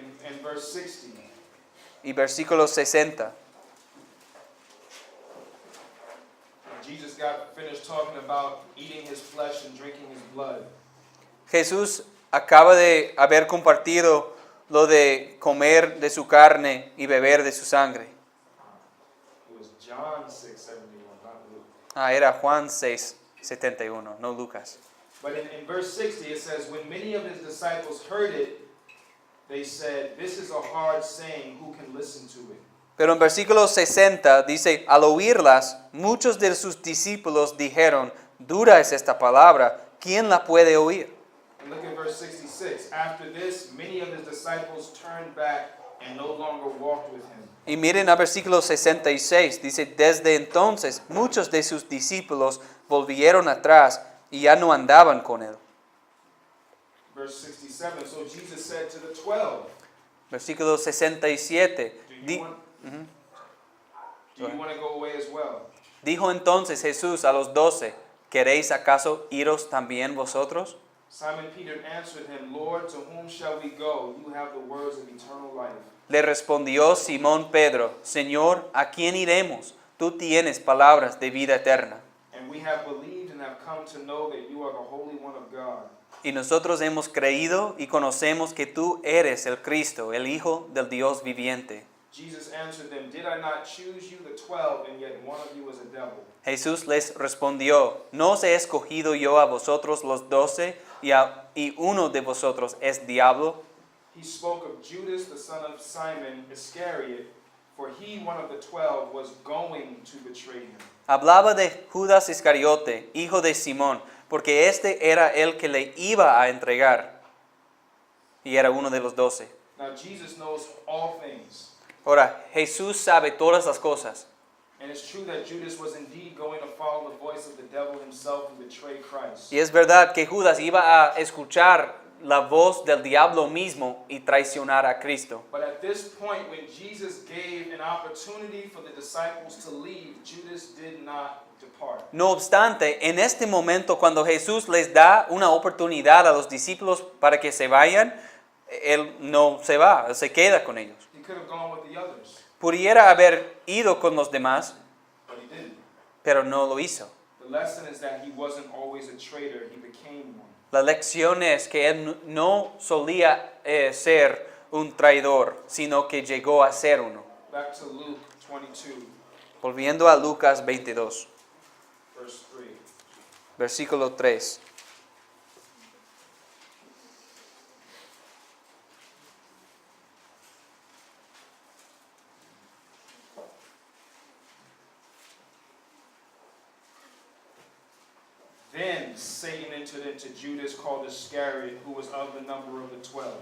In verse 60. Y versículo 60. Jesus got finished talking about eating his flesh and drinking his blood. Jesús acaba de haber compartido lo de comer de su carne y beber de su sangre. It was John 6:71, not Luke. Era Juan 6, 71, no Lucas. But in verse 60 it says, when many of his disciples heard it, they said, this is a hard saying, who can listen to it? Pero en versículo 60 dice, al oírlas, muchos de sus discípulos dijeron, dura es esta palabra, ¿quién la puede oír? And look at verse 66. After this, many of his disciples turned back and no longer walked with him. Y miren a versículo 66, dice, desde entonces muchos de sus discípulos volvieron atrás y ya no andaban con él. Verse 67, so Jesus said to the 12, Versículo 67, do you want to go away as well? dijo entonces Jesús a los 12, ¿queréis acaso iros también vosotros? Simon Peter answered him, Lord, to whom shall we go? You have the words of eternal life. Le respondió Simón Pedro, Señor, ¿a quién iremos? Tú tienes palabras de vida eterna. And we have believed and have come to know that you are the Holy One of God. Y nosotros hemos creído y conocemos que tú eres el Cristo, el Hijo del Dios viviente. Jesus answered them, did I not choose you, the 12, and yet one of you is a devil? Jesús les respondió, ¿no os he escogido yo a vosotros los 12 y uno de vosotros es diablo? He spoke of Judas, the son of Simon Iscariot, for he, one of the 12, was going to betray him. Hablaba de Judas Iscariote, hijo de Simón, porque este era el que le iba a entregar y era uno de los 12. Now Jesus knows all things. Ahora, Jesús sabe todas las cosas. And it's true that Judas was indeed going to follow the voice of the devil himself and betray Christ. Y es verdad que Judas iba a escuchar la voz del diablo mismo y traicionar a Cristo. But at this point, when Jesus gave an opportunity for the disciples to leave, Judas did not depart. No obstante, en este momento, cuando Jesús les da una oportunidad a los discípulos para que se vayan, Él no se va, Él se queda con ellos. He could have gone with the others, Pudiera haber ido con los demás, but he didn't. pero no lo hizo. The lesson is that he wasn't always a traitor, he became one. La lección es que Él no solía ser un traidor, sino que llegó a ser uno. Back to Luke 22, Volviendo a Lucas 22, verse 3. versículo 3. Then Satan entered into Judas called Iscariot, who was of the number of the 12.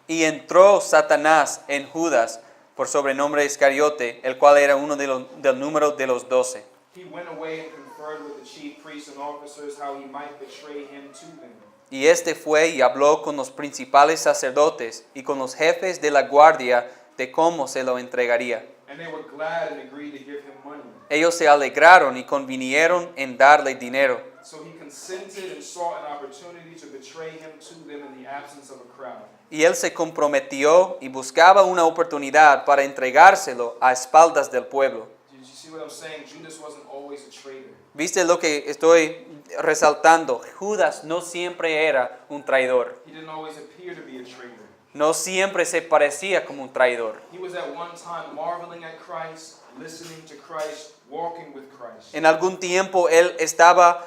Y entró Satanás en Judas, por sobrenombre Iscariote, el cual era uno del número de los 12. He went away and conferred with the chief priests and officers how he might betray him to them. Y este fue y habló con los principales sacerdotes y con los jefes de la guardia de cómo se lo entregaría. And they were glad and agreed to give him money. Ellos se alegraron y convinieron en darle dinero. So he consented and sought an opportunity to betray him to them in the absence of a crowd. Y él se comprometió y buscaba una oportunidad para entregárselo a espaldas del pueblo. Did you see what I'm saying? Judas wasn't always a traitor. ¿Viste lo que estoy resaltando? Judas no siempre era un traidor. He didn't always appear to be a traitor. No siempre se parecía como un traidor. He was at one time marveling at Christ, listening to Christ, walking with Christ. En algún tiempo él estaba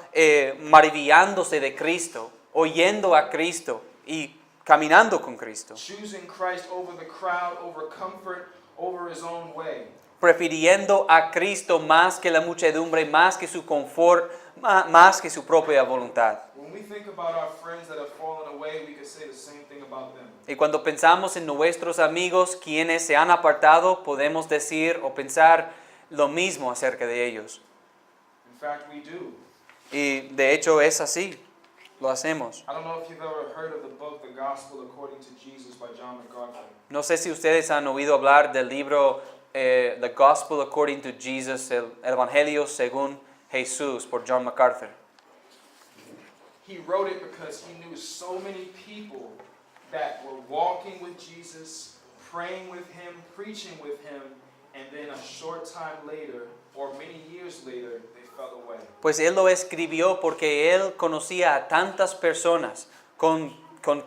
maravillándose de Cristo, oyendo a Cristo y caminando con Cristo, Choosing Christ over the crowd, over comfort, over his own way. prefiriendo a Cristo más que la muchedumbre, más que su confort, más que su propia voluntad. When we think about our friends that have fallen away, we could say the same thing about them. Y cuando pensamos en nuestros amigos quienes se han apartado, podemos decir o pensar lo mismo acerca de ellos. In fact, we do. Y de hecho es así, lo hacemos. I don't know if you've ever heard of the book, The Gospel According to Jesus by John MacArthur. No sé si ustedes han oído hablar del libro The Gospel According to Jesus, el Evangelio según Jesús, por John MacArthur. He wrote it because he knew so many people that were walking with Jesus, praying with him, preaching with him, and then a short time later, or many years later, they fell away. Pues él lo escribió porque él conocía a tantas personas con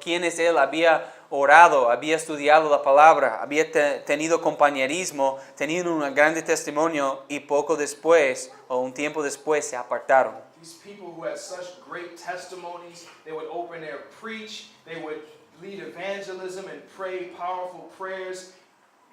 quienes él había orado, había estudiado la palabra, había tenido compañerismo, tenido un grande testimonio y poco después o un tiempo después se apartaron. These people who had such great testimonies, they would open air preach, they would lead evangelism and pray powerful prayers,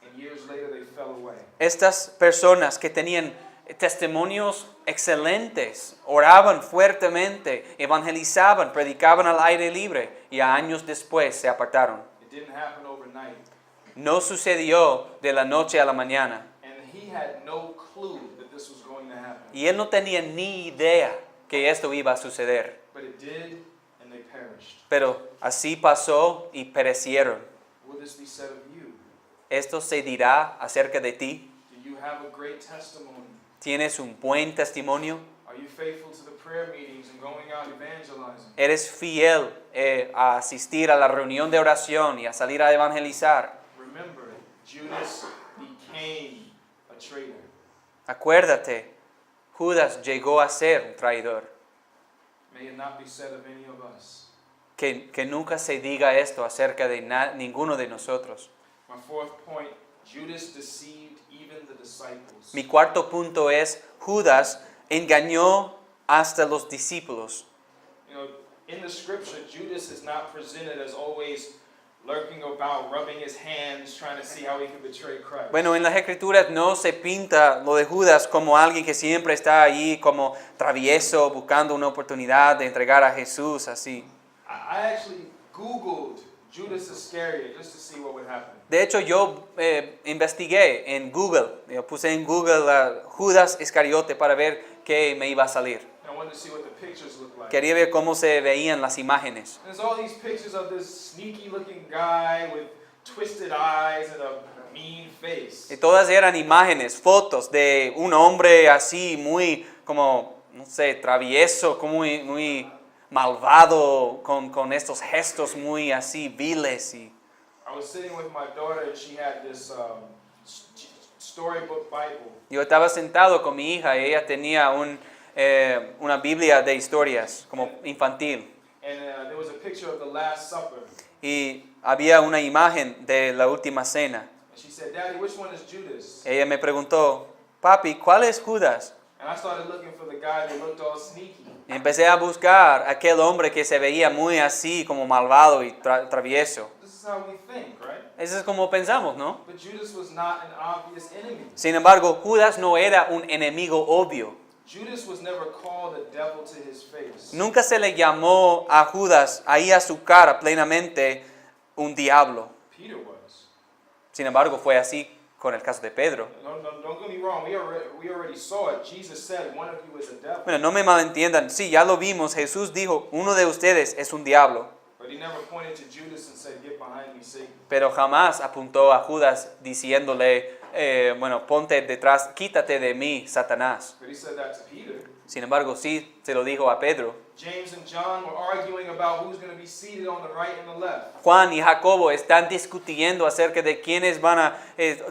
and years later they fell away. Estas personas que tenían testimonios excelentes, oraban fuertemente, evangelizaban, predicaban al aire libre y años después se apartaron. It didn't happen overnight, No sucedió de la noche a la mañana and he had no clue that this was going to happen. y él no tenía ni idea que esto iba a suceder, But it did, and they perished. pero así pasó y perecieron. Will this be said of you? Esto se dirá acerca de ti. Do you have a great testimony? ¿Tienes un buen testimonio? Are you faithful to the prayer meetings and going out evangelizing? ¿Eres fiel a asistir a la reunión de oración y a salir a evangelizar? Remember, Judas became a traitor. Acuérdate, Judas llegó a ser un traidor. May it not be said of any of us. Que nunca se diga esto acerca de ninguno de nosotros. My fourth point, Judas deceived even the disciples. Mi cuarto punto es, Judas engañó hasta los discípulos. You know, in the scripture, Judas is not presented as always lurking about, rubbing his hands, trying to see how he can betray Christ. Bueno, en las Escrituras no se pinta lo de Judas como alguien que siempre está allí como travieso, buscando una oportunidad de entregar a Jesús así. I actually Googled Judas Iscariot, just to see what would happen. De hecho, yo investigué en Google, yo puse en Google Judas Iscariote para ver qué me iba a salir. And I wanted to see what the pictures looked like. Quería ver cómo se veían las imágenes. And there's all these pictures of this sneaky-looking guy with twisted eyes and a mean face. Y todas eran imágenes, fotos de un hombre así muy, como, no sé, travieso, como muy malvado, con estos gestos muy así viles. Y I was sitting with my daughter and she had this storybook Bible. yo estaba sentado con mi hija y ella tenía una Biblia de historias, como infantil. And there was a picture of the Last Supper. Y había una imagen de la última cena. And she said, Daddy, which one is Judas? Ella me preguntó, papi, ¿cuál es Judas? And I started looking for the guy that looked all sneaky. Y empecé a buscar aquel hombre que se veía muy así, como malvado y travieso. This is how we think, right? Eso es como pensamos, ¿no? But Judas was not an obvious enemy. Sin embargo, Judas no era un enemigo obvio. Judas was never called a devil to his face. Nunca se le llamó a Judas ahí a su cara plenamente un diablo. Peter was. Sin embargo, fue así con el caso de Pedro. Don't get me wrong. We already saw it. Jesus said one of you is a devil. Bueno, no me malentiendan. Sí, ya lo vimos. Jesús dijo, uno de ustedes es un diablo. But he never pointed to Judas and said, "Get behind me, Satan." Pero jamás apuntó a Judas diciéndole, ponte detrás, quítate de mí, Satanás. But he said that to Peter. Sin embargo, sí se lo dijo a Pedro. James and John were arguing about who's going to be seated on the right and the left. Juan y Jacobo están discutiendo acerca de quiénes van a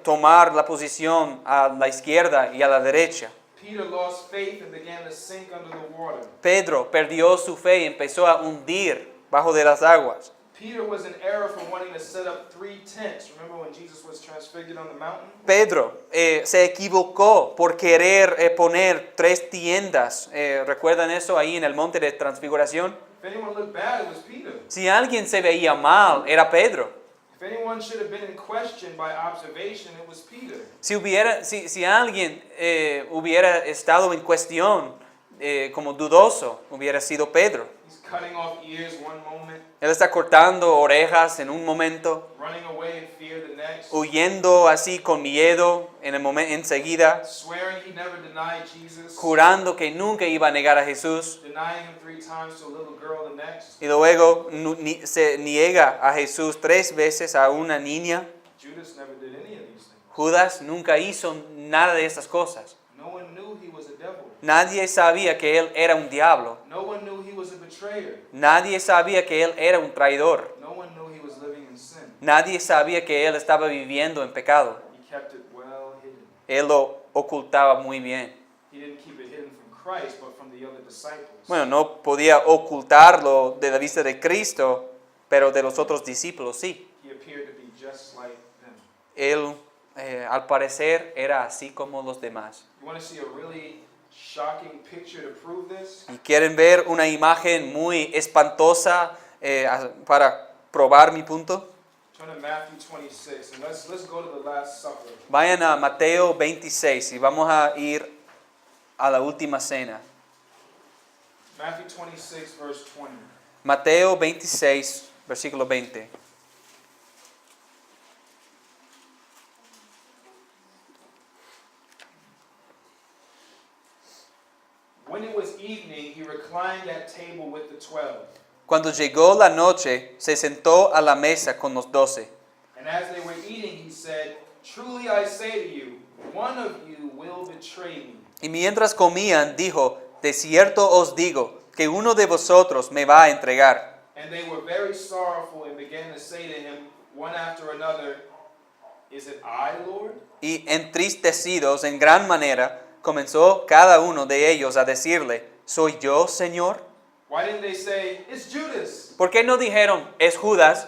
tomar la posición a la izquierda y a la derecha. Peter lost faith and began to sink under the water. Pedro perdió su fe y empezó a hundir bajo de las aguas. Peter was in error for wanting to set up 3 tents. Remember when Jesus was transfigured on the mountain? Pedro se equivocó por querer poner 3 tiendas. ¿Recuerdan eso ahí en el monte de transfiguración? If anyone looked bad, it was Peter. Si alguien se veía mal, era Pedro. If anyone should have been in question by observation, it was Peter. Si alguien hubiera estado en cuestión como dudoso, hubiera sido Pedro. He's cutting off ears one moment, Él está cortando orejas en un momento, running away in fear the next, huyendo así con miedo en el momento enseguida, swearing he never denied Jesus, jurando que nunca iba a negar a Jesús, denying him 3 times to a little girl the next. y luego se niega a Jesús 3 veces a una niña. Judas never did any of these things. Judas nunca hizo nada de esas cosas. No one knew he was a devil. Nadie sabía que él era un diablo. No one knew he was a betrayer. Nadie sabía que él era un traidor. No one knew he was living in sin. Nadie sabía que él estaba viviendo en pecado. He kept it well hidden. Él lo ocultaba muy bien. He didn't keep it hidden from Christ, but from the other disciples. Bueno, no podía ocultarlo de la vista de Cristo, pero de los otros discípulos sí. He appeared to be just like them. Él, al parecer, era así como los demás. You want to see a really shocking picture to prove this? ¿Y quieren ver una imagen muy espantosa para probar mi punto? Turn to Matthew 26, and let's go to the Last Supper. Vayan a Mateo 26 y vamos a ir a la última cena. Matthew 26, verse 20. Mateo 26, versículo 20. When it was evening, he reclined at table with the 12. Cuando llegó la noche, se sentó a la mesa con los 12. And as they were eating, he said, "Truly I say to you, one of you will betray me." Y mientras comían, dijo, de cierto os digo, que uno de vosotros me va a entregar. And they were very sorrowful and began to say to him, one after another, "Is it I, Lord?" Y entristecidos en gran manera, comenzó cada uno de ellos a decirle, ¿soy yo, Señor? Why didn't they say, "It's Judas"? ¿Por qué no dijeron, es Judas?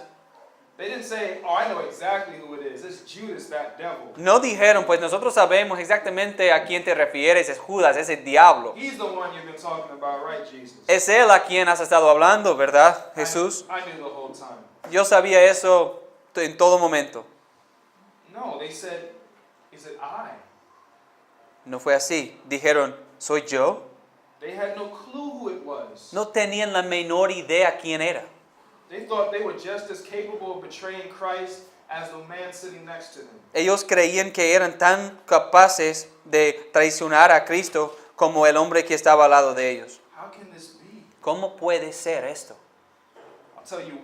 They didn't say, "Oh, I know exactly who it is. It's Judas, that devil. No dijeron, pues nosotros sabemos exactamente a quién te refieres, es Judas, es el diablo. He's the one you've been talking about, right, Jesus?" Es él a quien has estado hablando, ¿verdad, Jesús? I knew the whole time. Yo sabía eso en todo momento. No, they said, "Is it I?" No fue así. Dijeron, ¿soy yo? They had no clue who it was. No tenían la menor idea quién era. They thought they were just as capable of betraying Christ as the man sitting next to them. Ellos creían que eran tan capaces de traicionar a Cristo como el hombre que estaba al lado de ellos. How can this be? ¿Cómo puede ser esto? I'll tell you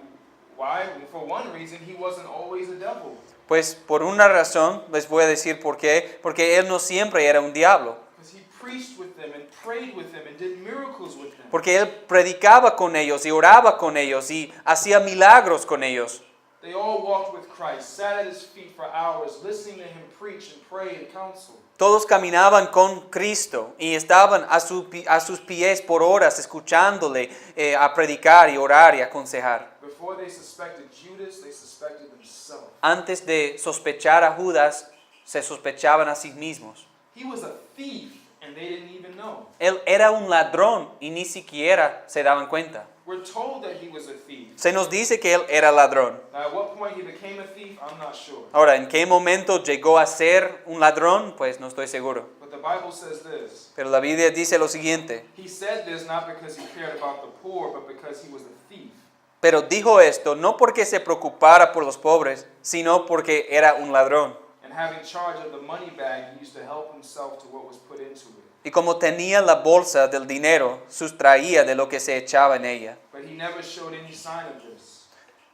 why. For one reason, he wasn't always a devil. Pues por una razón, les voy a decir por qué, porque él no siempre era un diablo. Because he preached with them and prayed with them and did miracles with them. Porque él predicaba con ellos y oraba con ellos y hacía milagros con ellos. They all walked with Christ, sat at his feet for hours, listening to him preach and pray and counsel. Todos caminaban con Cristo y estaban a sus pies por horas escuchándole a predicar y orar y aconsejar. Before they suspected Judas, they suspected themselves. Antes de sospechar a Judas, se sospechaban a sí mismos. He was a thief, and they didn't even know. Él era un ladrón y ni siquiera se daban cuenta. We're told that he was a thief. Se nos dice que él era ladrón. Now, at what point he became a thief, I'm not sure. Ahora, ¿en qué momento llegó a ser un ladrón? Pues no estoy seguro. But the Bible says this. Pero la Biblia dice lo siguiente. He said this not because he cared about the poor, but because he was a thief. Pero dijo esto no porque se preocupara por los pobres, sino porque era un ladrón. And having charge of the money bag, he used to help himself to what was put into it. Y como tenía la bolsa del dinero, sustraía de lo que se echaba en ella. But he never showed any sign of this.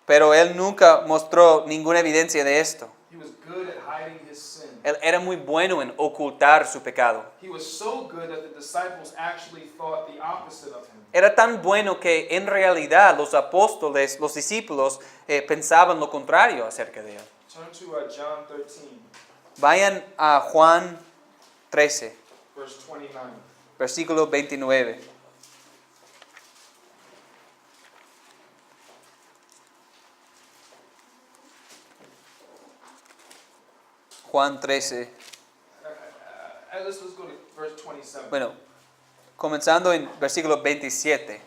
Pero él nunca mostró ninguna evidencia de esto. He was good at hiding his sin. Él era muy bueno en ocultar su pecado. He was so good that the disciples actually thought the opposite of him. Era tan bueno que en realidad los apóstoles, los discípulos, pensaban lo contrario acerca de él. Turn to John 13, Vayan a Juan 13, verse 29. versículo 29. Juan 13. Let's go to verse 27. Bueno, comenzando en versículo 27.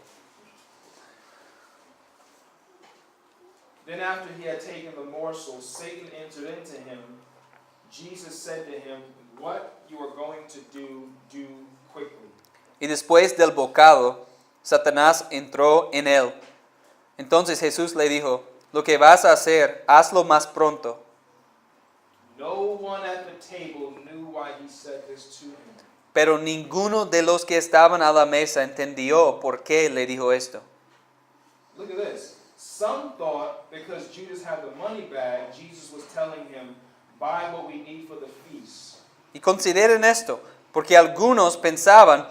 Then after he had taken the morsel, Satan entered into him. Jesus said to him, "What you are going to do quickly." Y después del bocado, Satanás entró en él. Entonces Jesús le dijo, lo que vas a hacer, hazlo más pronto. No one at the table knew why he said this to him. Pero ninguno de los que estaban a la mesa entendió por qué le dijo esto. Look at this. Some thought because Judas had the money bag, Jesus was telling him, "Buy what we need for the feast." Y consideren esto, porque algunos pensaban,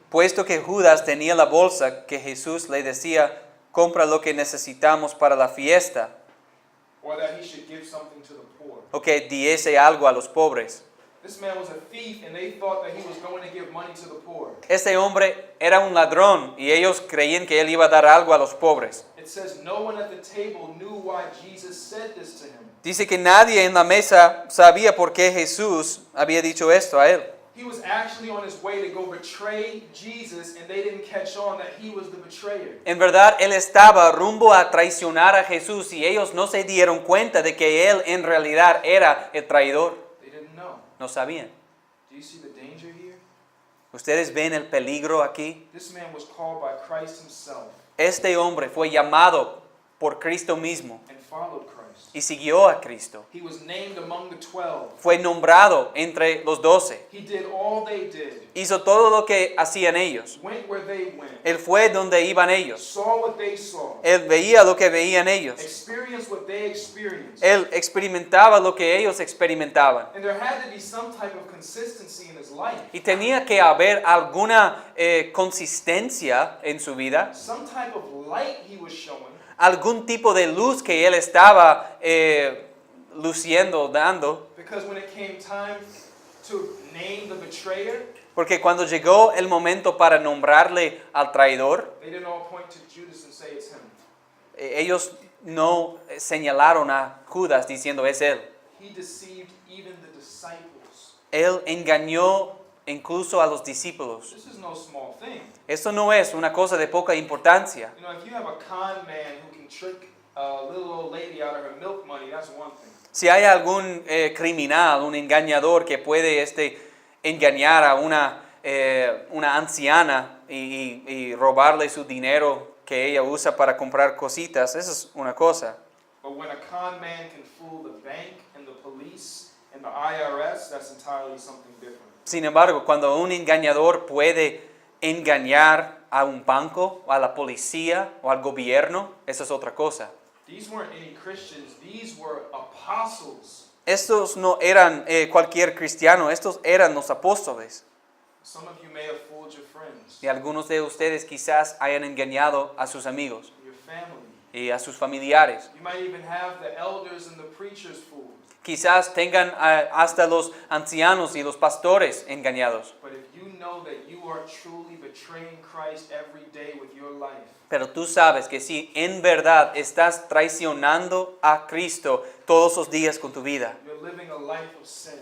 puesto que Judas tenía la bolsa, que Jesús le decía, compra lo que necesitamos para la fiesta, Or that he should give something to the poor. o que diese algo a los pobres. This man was a thief, and they thought that he was going to give money to the poor. Este hombre era un ladrón y ellos creían que él iba a dar algo a los pobres. It says no one at the table knew why Jesus said this to him. Dice que nadie en la mesa sabía por qué Jesús había dicho esto a él. He was actually on his way to go betray Jesus, and they didn't catch on that he was the betrayer. En verdad, él estaba rumbo a traicionar a Jesús y ellos no se dieron cuenta de que él en realidad era el traidor. They didn't know. No sabían. Do you see the danger here? ¿Ustedes ven el peligro aquí? This man was called by Christ himself Este hombre fue llamado por Cristo mismo and followed Christ. y siguió a Cristo. He was named among the 12. Fue nombrado entre los 12. He did all they did, Hizo todo lo que hacían ellos. went where they went, Él fue donde iban ellos. saw what they saw, Él veía lo que veían ellos. experienced what they experienced. Él experimentaba lo que ellos experimentaban. And there had to be some type of consistency in his life, Y tenía que haber alguna consistencia en su vida, some type of light he was showing, algún tipo de luz que él estaba luciendo, dando. because when it came time to name the betrayer, Porque cuando llegó el momento para nombrarle al traidor, they didn't all point to Judas and say it's him. ellos no señalaron a Judas diciendo es él. He deceived even the disciples. Él engañó incluso a los discípulos. This is no small thing. Esto no es una cosa de poca importancia. You know, if you have a con man who can trick a little old lady out of her milk money, that's one thing. Si hay algún criminal, un engañador que puede engañar a una anciana y robarle su dinero que ella usa para comprar cositas, eso es una cosa. But when a con man can fool the bank and the police and the IRS, that's entirely something different. Sin embargo, cuando un engañador puede engañar a un banco, a la policía o al gobierno, eso es otra cosa. These weren't any Christians, these were apostles. Estos no eran cualquier cristiano, estos eran los apóstoles. Some of you may have fooled your friends, Y algunos de ustedes quizás hayan engañado a sus amigos your family. y a sus familiares. You might even have the elders and the preachers fooled. Quizás tengan hasta los ancianos y los pastores engañados. But if you know that you are truly betraying Christ every day with your life, Pero tú sabes que si en verdad estás traicionando a Cristo todos los días con tu vida, you're living a life of sin,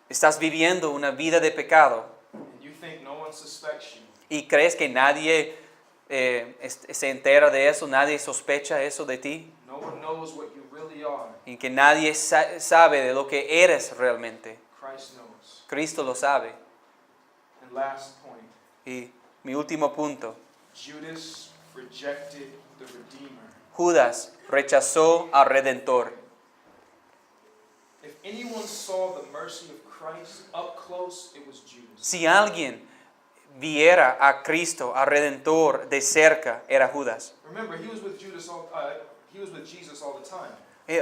estás viviendo una vida de pecado and you think no one suspects you, y crees que nadie se entera de eso, nadie sospecha eso de ti no one knows what you really are, y que nadie sabe de lo que eres realmente. Christ knows. Cristo lo sabe. And last point, Y mi último punto, Judas rejected the Redeemer. Judas rechazó al Redentor. If anyone saw the mercy of Christ up close, it was Judas. Si alguien viera a Cristo, al Redentor de cerca, era Judas. Remember, he was with Jesus all the time.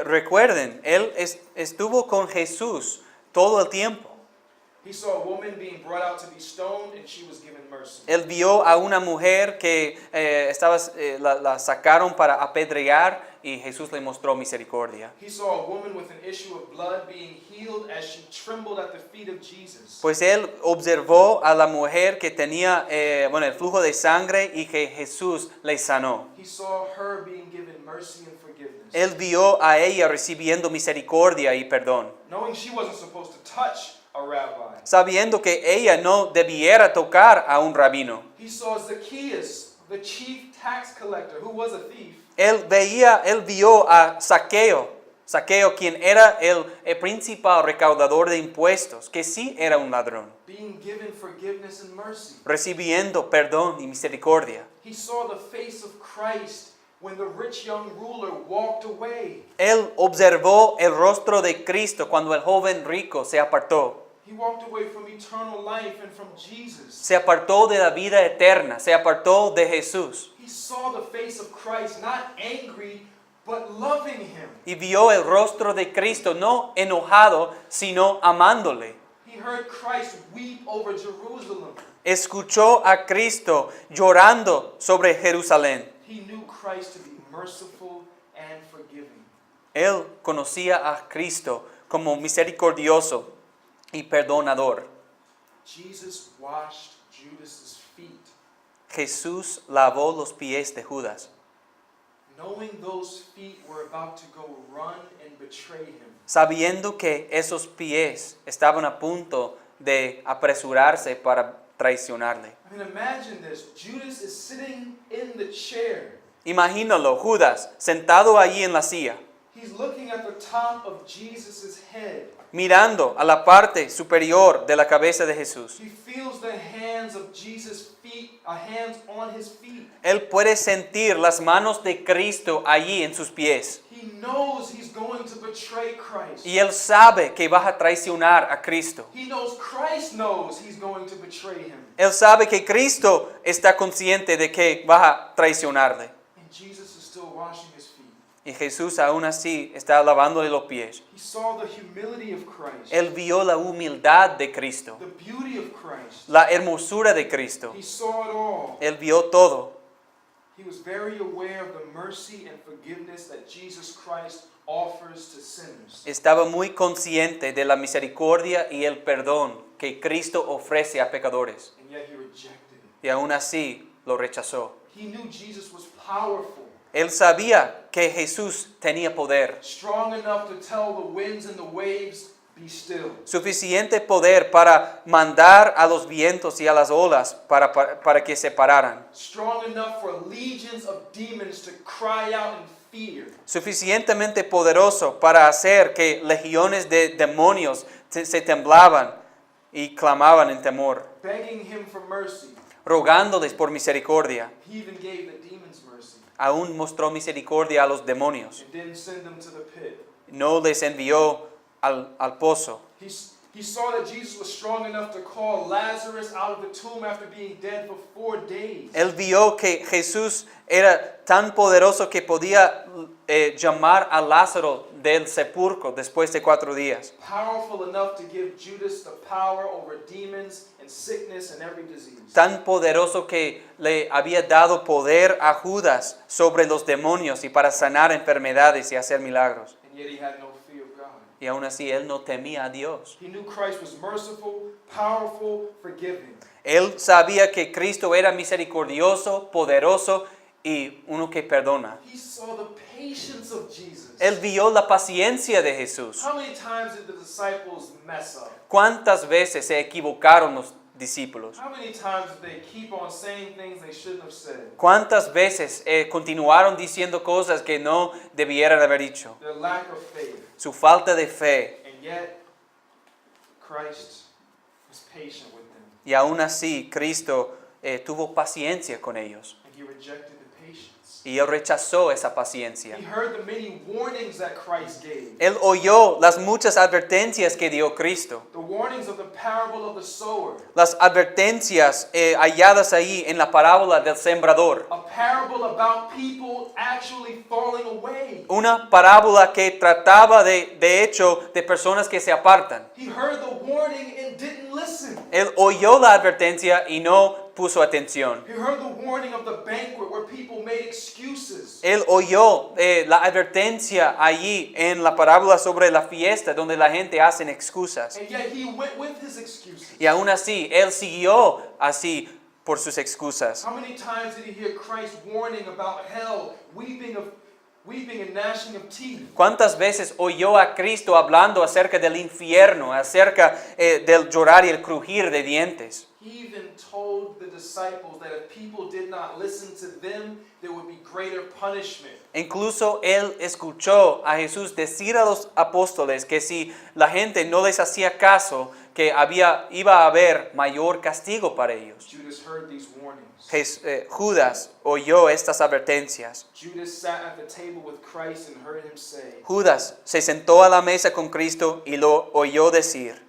Recuerden, él estuvo con Jesús todo el tiempo. He saw a woman being brought out to be stoned, and she was given mercy. Él vio a una mujer que la sacaron para apedrear y Jesús le mostró misericordia. He saw a woman with an issue of blood being healed as she trembled at the feet of Jesus. Pues él observó a la mujer que tenía el flujo de sangre y que Jesús le sanó. He saw her being given mercy and forgiveness. Él vio a ella recibiendo misericordia y perdón, Knowing she wasn't supposed to touch a rabbi. sabiendo que ella no debiera tocar a un rabino. He saw Zacchaeus, the chief tax collector, who was a thief. Él vio a Zaqueo, quien era el principal recaudador de impuestos, que sí era un ladrón, Being given forgiveness and mercy. recibiendo perdón y misericordia. He saw the face of Christ when the rich young ruler walked away. Él observó el rostro de Cristo cuando el joven rico se apartó. He walked away from eternal life and from Jesus. Se apartó de la vida eterna, se apartó de Jesús. He saw the face of Christ not angry, but loving him. Y vio el rostro de Cristo no enojado, sino amándole. He heard Christ weep over Jerusalem. Escuchó a Cristo llorando sobre Jerusalén. He knew Christ to be merciful and forgiving. Él conocía a Cristo como misericordioso y perdonador. Jesus washed Judas's feet. Jesús lavó los pies de Judas, Knowing those feet were about to go run and betray him. sabiendo que esos pies estaban a punto de apresurarse para traicionarle. I mean, imagine this. Judas is sitting in the chair. Imagínalo, Judas, sentado allí en la silla, He's looking at the top of Jesus' head. mirando a la parte superior de la cabeza de Jesús. He feels the hands of Jesus' feet, hands on his feet. Él puede sentir las manos de Cristo allí en sus pies. He knows he's going to betray Christ. Y él sabe que va a traicionar a Cristo. He knows Christ knows he's going to betray him. Él sabe que Cristo está consciente de que va a traicionarle. And Jesus is still washing his feet. Y Jesús aún así está lavándole los pies. He saw the humility of Christ. Él vio la humildad de Cristo, The beauty of Christ. la hermosura de Cristo. He saw it all. Él vio todo. He was very aware of the mercy and forgiveness that Jesus Christ offers to sinners. Estaba muy consciente de la misericordia y el perdón que Cristo ofrece a pecadores. And yet he rejected it. Y aún así lo rechazó. He knew Jesus was powerful, Él sabía que Jesús tenía poder, strong enough to tell the winds and the waves, be still. suficiente poder para mandar a los vientos y a las olas para que se pararan. Strong enough for legions of demons to cry out in fear. Suficientemente poderoso para hacer que legiones de demonios se temblaban y clamaban en temor, Begging him for mercy. rogándoles por misericordia. He even gave the demons aún mostró misericordia a los demonios. and didn't send them to the pit. No les envió al pozo. He saw that Jesus was strong enough to call Lazarus out of the tomb after being dead for 4 days. Él vio que Jesús era tan poderoso que podía llamar a Lázaro del sepulcro después de 4 días. Powerful enough to give Judas the power over demons and sickness and every disease. Tan poderoso que le había dado poder a Judas sobre los demonios y para sanar enfermedades y hacer milagros. And yet he had no fear of God. Y aún así él no temía a Dios. He knew Christ was merciful, powerful, forgiving. Él sabía que Cristo era misericordioso, poderoso y uno que perdona. He saw the patience of Jesus. Él vio la paciencia de Jesús. How many times did the disciples mess up? ¿Cuántas veces se equivocaron los discípulos? How many times did they keep on saying things they shouldn't have said? ¿Cuántas veces continuaron diciendo cosas que no debieran haber dicho? Their lack of faith. Su falta de fe. And yet, Christ was patient with them. Y aún así Cristo tuvo paciencia con ellos. And he rejected the patience. Y él rechazó esa paciencia. He heard the many warnings that Christ gave. Él oyó las muchas advertencias que dio Cristo. The warnings of the parable of the sower. Las advertencias halladas ahí en la parábola del sembrador. A parable about people actually falling away. Una parábola que trataba de hecho de personas que se apartan. He heard the warning and didn't listen. Él oyó la advertencia y no puso atención. He heard the warning of the banquet where people made excuses. Él oyó la advertencia allí en la parábola sobre la fiesta donde la gente hace excusas. And yet he went with his excuses. Y aún así, él siguió así por sus excusas. How many times did he hear Christ warning about hell, weeping and gnashing of teeth? ¿Cuántas veces oyó a Cristo hablando acerca del infierno, acerca del llorar y el crujir de dientes? He even told the disciples that if people did not listen to them, there would be greater punishment. Incluso él escuchó a Jesús decir a los apóstoles que si la gente no les hacía caso, que iba a haber mayor castigo para ellos. Judas heard these warnings. Judas oyó estas advertencias. Judas sat at the table with Christ and heard him say, Judas se sentó a la mesa con Cristo y lo oyó decir: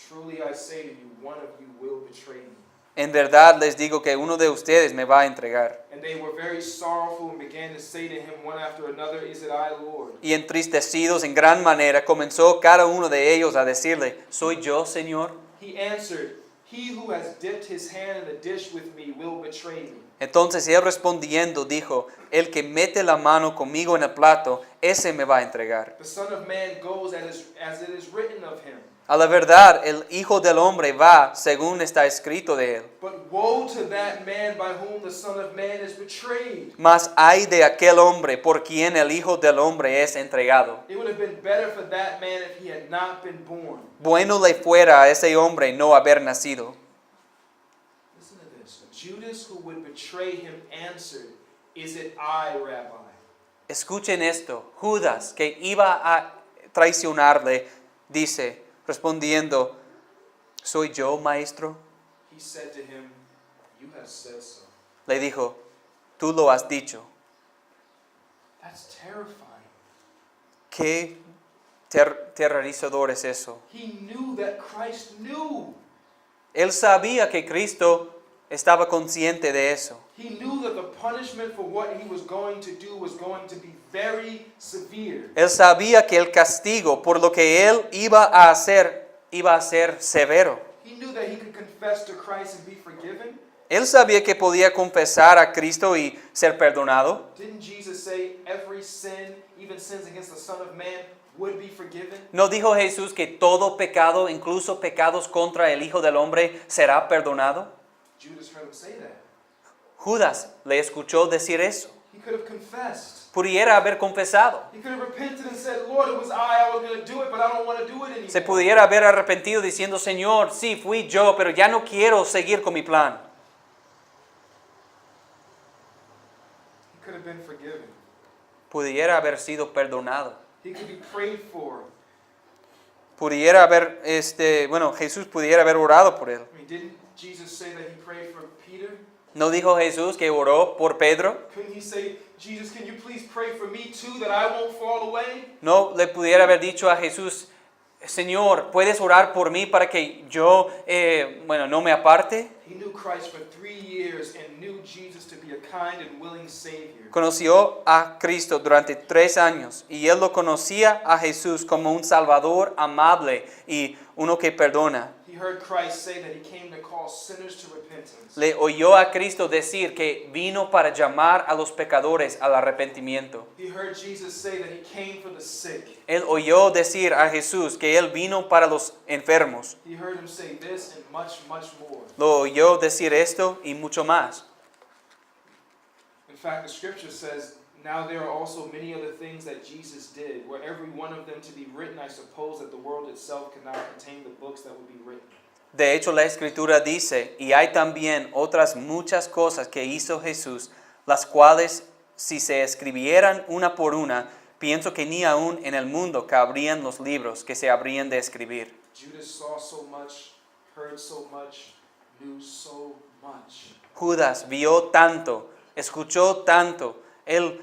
"Truly I say to you, one of you will betray me." en verdad les digo que uno de ustedes me va a entregar. And they were very sorrowful and began to say to him one after another, "Is it I, Lord?" Y entristecidos en gran manera comenzó cada uno de ellos a decirle: ¿soy yo, Señor? He answered, "He who has dipped his hand in the dish with me will betray me." Entonces él respondiendo dijo: el que mete la mano conmigo en el plato, ese me va a entregar. The Son of Man goes as it is written of him. A la verdad, el Hijo del Hombre va según está escrito de él. But woe to that man by whom the Son of Man is betrayed. Mas ay de aquel hombre por quien el Hijo del Hombre es entregado. It would have been better for that man if he had not been born. Bueno le fuera a ese hombre no haber nacido. Listen to this. Judas, who would betray him, answered, "Is it I, Rabbi?" Escuchen esto. Judas, que iba a traicionarle, dice, respondiendo: ¿soy yo, maestro? He said to him, "You have said so." Le dijo: tú lo has dicho. That's terrifying. Qué terrorizador es eso. He knew that Christ knew. Él sabía que Cristo estaba consciente de eso. He knew that the punishment for what he was going to do was going to be very severe. Él sabía que el castigo por lo que él iba a ser severo. He knew that he could confess to Christ and be forgiven. Él sabía que podía confesar a Cristo y ser perdonado. Didn't Jesus say every sin, even sins against the Son of Man, would be forgiven? ¿No dijo Jesús que todo pecado, incluso pecados contra el Hijo del Hombre, será perdonado? Judas heard him say that. Judas le escuchó decir eso. He could have confessed. Pudiera haber confesado. He could have repented and said, "Lord, it was I was going to do it, but I don't want to do it anymore." Se pudiera haber arrepentido diciendo: Señor, sí, fui yo, pero ya no quiero seguir con mi plan. He could have been forgiven. Pudiera haber sido perdonado. He could be prayed for. Pudiera haber, Jesús pudiera haber orado por él. I mean, didn't Jesus say that he prayed for Peter? ¿No dijo Jesús que oró por Pedro? Couldn't he say, Jesus, can you please pray for me too that I won't fall away? ¿No le pudiera haber dicho a Jesús, Señor, ¿puedes orar por mí para que yo, no me aparte? He knew Christ for 3 years and knew Jesus to be a kind and willing Savior. Conoció a Cristo durante 3 años y él lo conocía a Jesús como un Salvador amable y uno que perdona. He heard Christ say that he came to call sinners to repentance. Le oyó a Cristo decir que vino para llamar a los pecadores al arrepentimiento. He heard Jesus say that he came for the sick. Él oyó decir a Jesús que él vino para los enfermos. He heard him say this and much, much more. Lo oyó decir esto y mucho más. In fact, the scripture says, now there are also many other things that Jesus did, were every one of them to be written, I suppose that the world itself cannot contain the books that would be written. De hecho, la Escritura dice, y hay también otras muchas cosas que hizo Jesús, las cuales, si se escribieran una por una, pienso que ni aún en el mundo cabrían los libros que se habrían de escribir. Judas saw so much, heard so much, knew so much. Judas vio tanto, escuchó tanto, él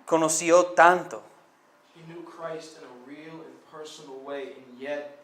conoció tanto. He knew Christ in a real and personal way, and yet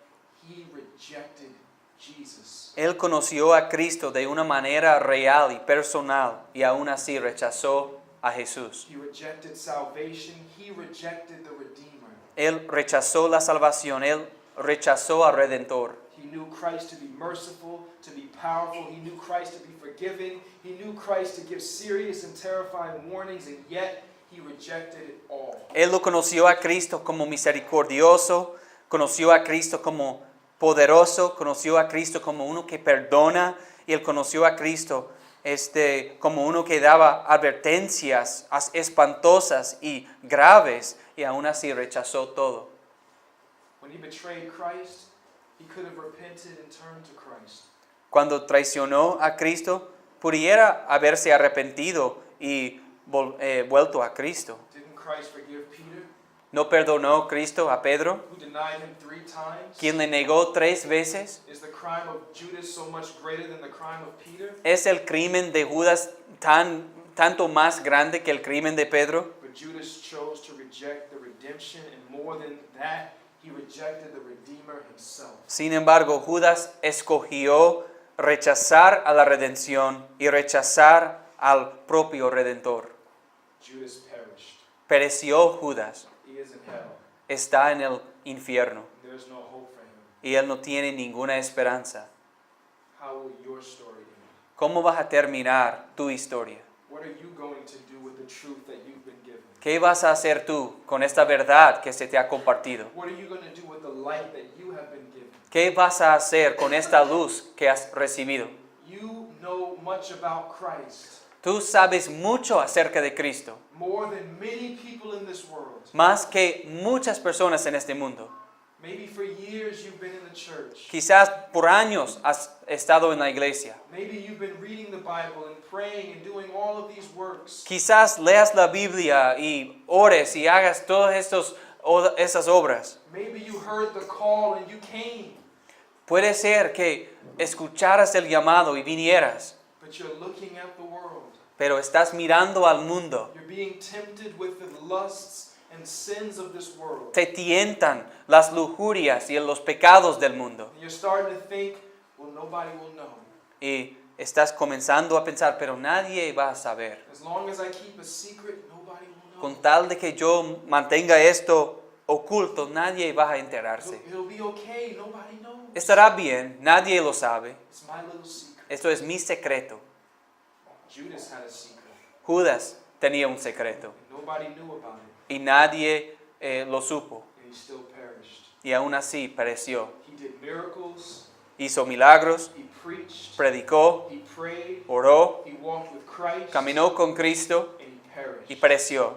he rejected Jesus. Él conoció a Cristo de una manera real y personal y aún así rechazó a Jesús. He rejected salvation. He rejected the Redeemer. Él rechazó la salvación, él rechazó al Redentor. He knew Christ to be merciful, to be powerful. He knew Christ to be forgiving. He knew Christ to give serious and terrifying warnings, and yet he rejected it all. Él lo conoció a Cristo como misericordioso, conoció a Cristo como poderoso, conoció a Cristo como uno que perdona, y él conoció a Cristo como uno que daba advertencias espantosas y graves, y aún así rechazó todo. When he betrayed Christ, he could have repented and turned to Christ. Cuando traicionó a Cristo, pudiera haberse arrepentido y vuelto a Cristo. Didn't Christ forgive Peter, ¿No perdonó Cristo a Pedro, who denied him 3 times? quien le negó 3 veces? Is the crime of Judas so much greater than the crime of Peter? ¿Es el crimen de Judas tanto más grande que el crimen de Pedro? But Judas chose to reject the redemption, and more than that, he rejected the Redeemer himself. Sin embargo, Judas escogió rechazar a la redención y rechazar al propio Redentor. Judas perished. Pereció Judas, He is in hell. está en el infierno There's no hope for him. y él no tiene ninguna esperanza. How will your story end? ¿Cómo vas a terminar tu historia? What are you going to do with the truth that you've been given? ¿Qué vas a hacer tú con esta verdad que se te ha compartido? What are you going to do with the light that you have been given? ¿Qué vas a hacer con esta luz que has recibido? You know much about Christ, Tú sabes mucho acerca de Cristo, more than many people in this world. más que muchas personas en este mundo. Maybe for years you've been in the church. Quizás por años has estado en la iglesia. Maybe you've been reading the Bible and praying and doing all of these works. Quizás leas la Biblia y ores y hagas todas esas obras. Maybe you heard the call and you came, Puede ser que escucharas el llamado y vinieras, but you're looking at the world. pero estás mirando al mundo. You're being tempted with the lusts and sins of this world. Te tientan las lujurias y los pecados del mundo. And you're starting to think, well, nobody will know. Y estás comenzando a pensar, pero nadie va a saber. As long as I keep a secret, nobody will know. Con tal de que yo mantenga esto oculto, nadie va a enterarse. It'll be okay, nobody knows. Estará bien, nadie lo sabe. It's my little secret. Esto es mi secreto. Judas had a secret, Judas tenía un secreto and nobody knew about it, y nadie lo supo. and he still perished. Y aún así pereció. He did miracles, Hizo milagros, he preached, predicó, he prayed, oró, he walked with Christ, caminó con Cristo and he perished. y pereció.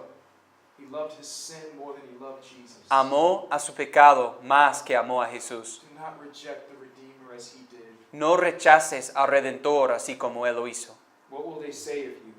He loved his sin more than he loved Jesus. Amó a su pecado más que amó a Jesús. Do not reject the Redeemer as he did. No rechaces al Redentor así como Él lo hizo. What will they say of you?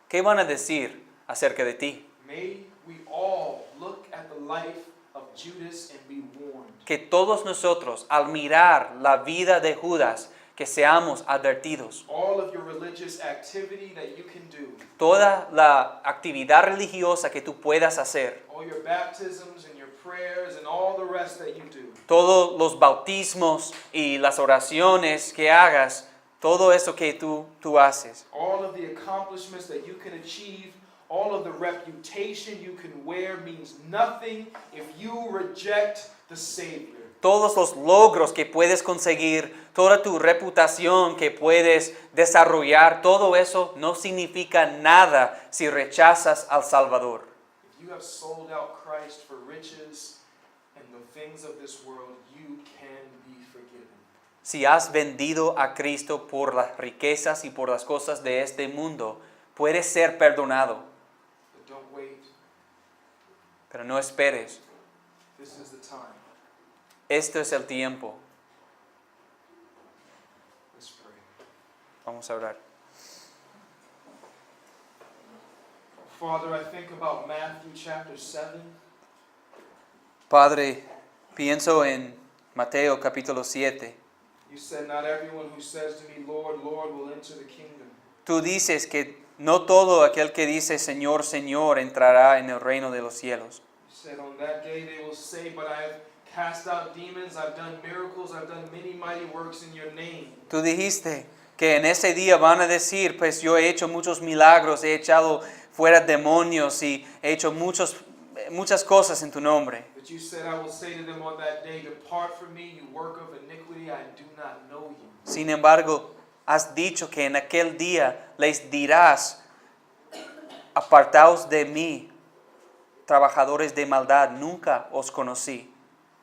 ¿Qué van a decir acerca de ti? May we all look at the life of Judas and be warned. Que todos nosotros, al mirar la vida de Judas, que seamos advertidos. All of your religious activity that you can do, Toda la actividad religiosa que tú puedas hacer, all your baptisms and your prayers and all the rest that you do, todos los bautismos y las oraciones que hagas, todo eso que tú haces, all of the accomplishments that you can achieve, all of the reputation you can wear means nothing if you reject the Savior. todos los logros que puedes conseguir, toda tu reputación que puedes desarrollar, todo eso no significa nada si rechazas al Salvador. If you have sold out Christ for riches and the things of this world, you can be forgiven. Si has vendido a Cristo por las riquezas y por las cosas de este mundo, puedes ser perdonado, But don't wait. pero no esperes. This is the time. Esto es el tiempo. Let's pray. Vamos a orar. Father, I think about Matthew chapter 7. Padre, pienso en Mateo capítulo 7. You said, not everyone who says to me, Lord, Lord, will enter the kingdom. Tú dices que no todo aquel que dice Señor, Señor entrará en el reino de los cielos. You said, on that day they will say, but I have cast out demons, I've done miracles, I've done many mighty works in your name. Tú dijiste que en ese día van a decir, pues yo he hecho muchos milagros, he echado fuera demonios y he hecho muchas cosas en tu nombre. But you said, I will say to them on that day, depart from me, you work of iniquity, I do not know you. Sin embargo, has dicho que en aquel día les dirás, apartaos de mí, trabajadores de maldad, nunca os conocí.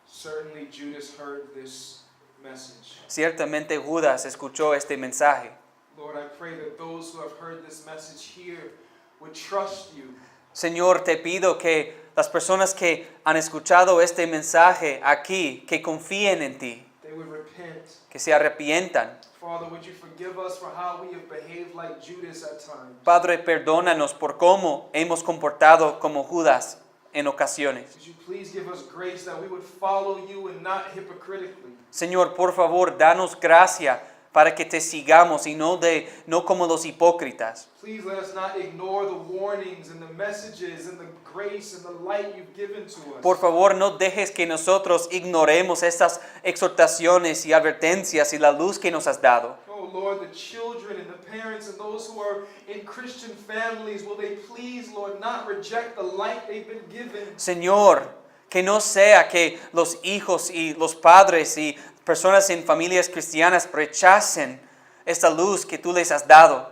Certainly Judas heard this message. Ciertamente Judas escuchó este mensaje. Lord, I pray that those who have heard this message here would trust you. Señor, te pido que las personas que han escuchado este mensaje aquí, que confíen en ti, They would repent. que se arrepientan. Father, would you forgive us for how we have behaved like Judas at times? Padre, perdónanos por cómo hemos comportado como Judas en ocasiones. Would you please give us grace that we would follow you and not hypocritically? Señor, por favor, danos gracia para que te sigamos y no como los hipócritas. Please let us not ignore the warnings and the messages and the grace and the light you've given to us. Por favor, no dejes que nosotros ignoremos estas exhortaciones y advertencias y la luz que nos has dado. Oh Lord, the children and the parents and those who are in Christian families, will they please, Lord, not reject the light they've been given? Señor, que no sea que los hijos y los padres y personas en familias cristianas rechacen esta luz que tú les has dado.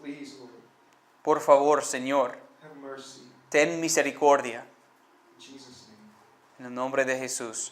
Please, Lord, Por favor, Señor, have mercy. ten misericordia. In Jesus' name. En el nombre de Jesús.